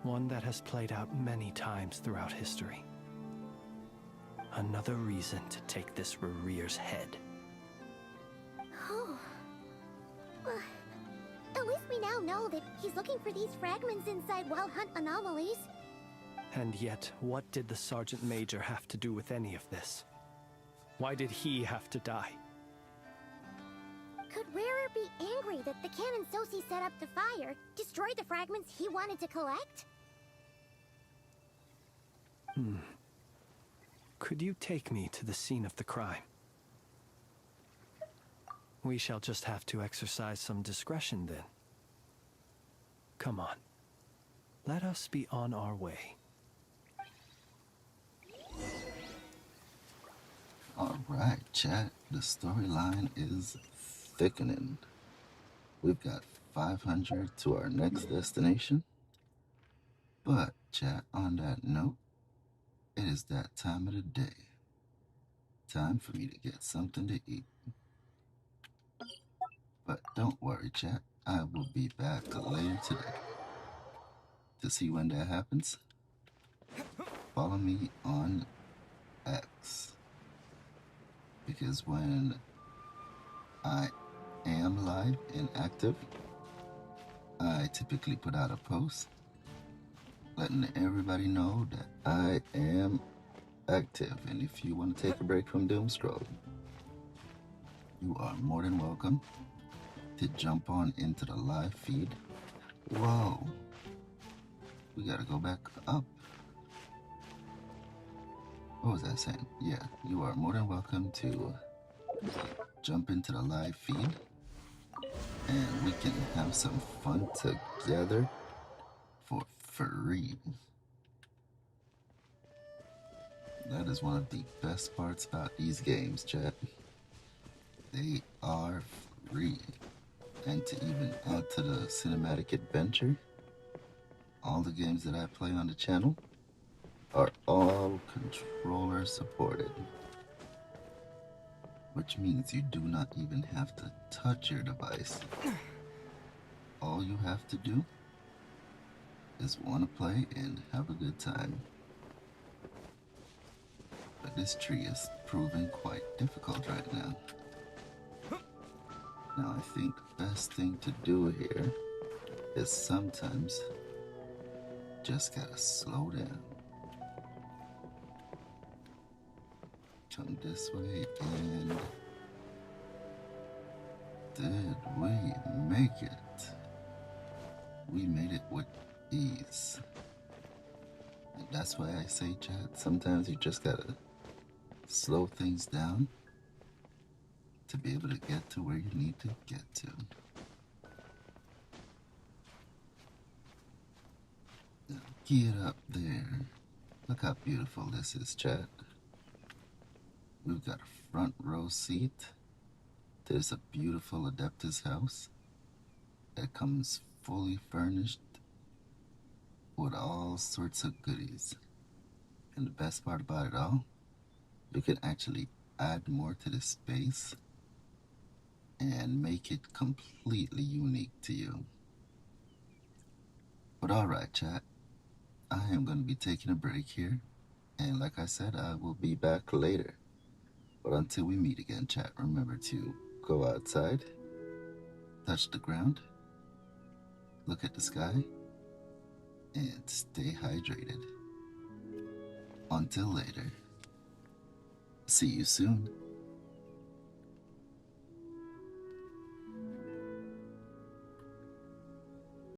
One that has played out many times throughout history. Another reason to take this Rerear's head. Oh. Well, at least we now know that he's looking for these fragments inside Wild Hunt anomalies. And yet, what did the Sergeant Major have to do with any of this? Why did he have to die? Could Rarer be angry that the cannon Sosi set up to fire destroyed the fragments he wanted to collect? Could you take me to the scene of the crime? We shall just have to exercise some discretion then. Come on. Let us be on our way. Alright, chat. The storyline is thickening. We've got 500 to our next destination. But, chat, on that note, it is that time of the day. Time for me to get something to eat. But don't worry, chat. I will be back later today. To see when that happens, follow me on X. Because when I am live and active, I typically put out a post letting everybody know that I am active. And if you want to take a break from doom scrolling, you are more than welcome to jump on into the live feed. Whoa. We gotta go back up. What was I saying? Yeah, you are more than welcome to jump into the live feed and we can have some fun together for free. That is one of the best parts about these games, chat. They are free. And to even add to the cinematic adventure, all the games that I play on the channel are all controller supported. Which means you do not even have to touch your device. All you have to do is want to play and have a good time. But this tree is proving quite difficult right now. Now I think the best thing to do here is sometimes just gotta slow down. Come this way, and did we make it? We made it with ease. And that's why I say, chat, sometimes you just gotta slow things down to be able to get to where you need to get to. Now, get up there. Look how beautiful this is, chat. We've got a front row seat. There's a beautiful Adeptus house that comes fully furnished with all sorts of goodies. And the best part about it all, you can actually add more to the space and make it completely unique to you. But alright, chat, I am going to be taking a break here. And like I said, I will be back later. But until we meet again, chat, remember to go outside, touch the ground, look at the sky, and stay hydrated. Until later, see you soon.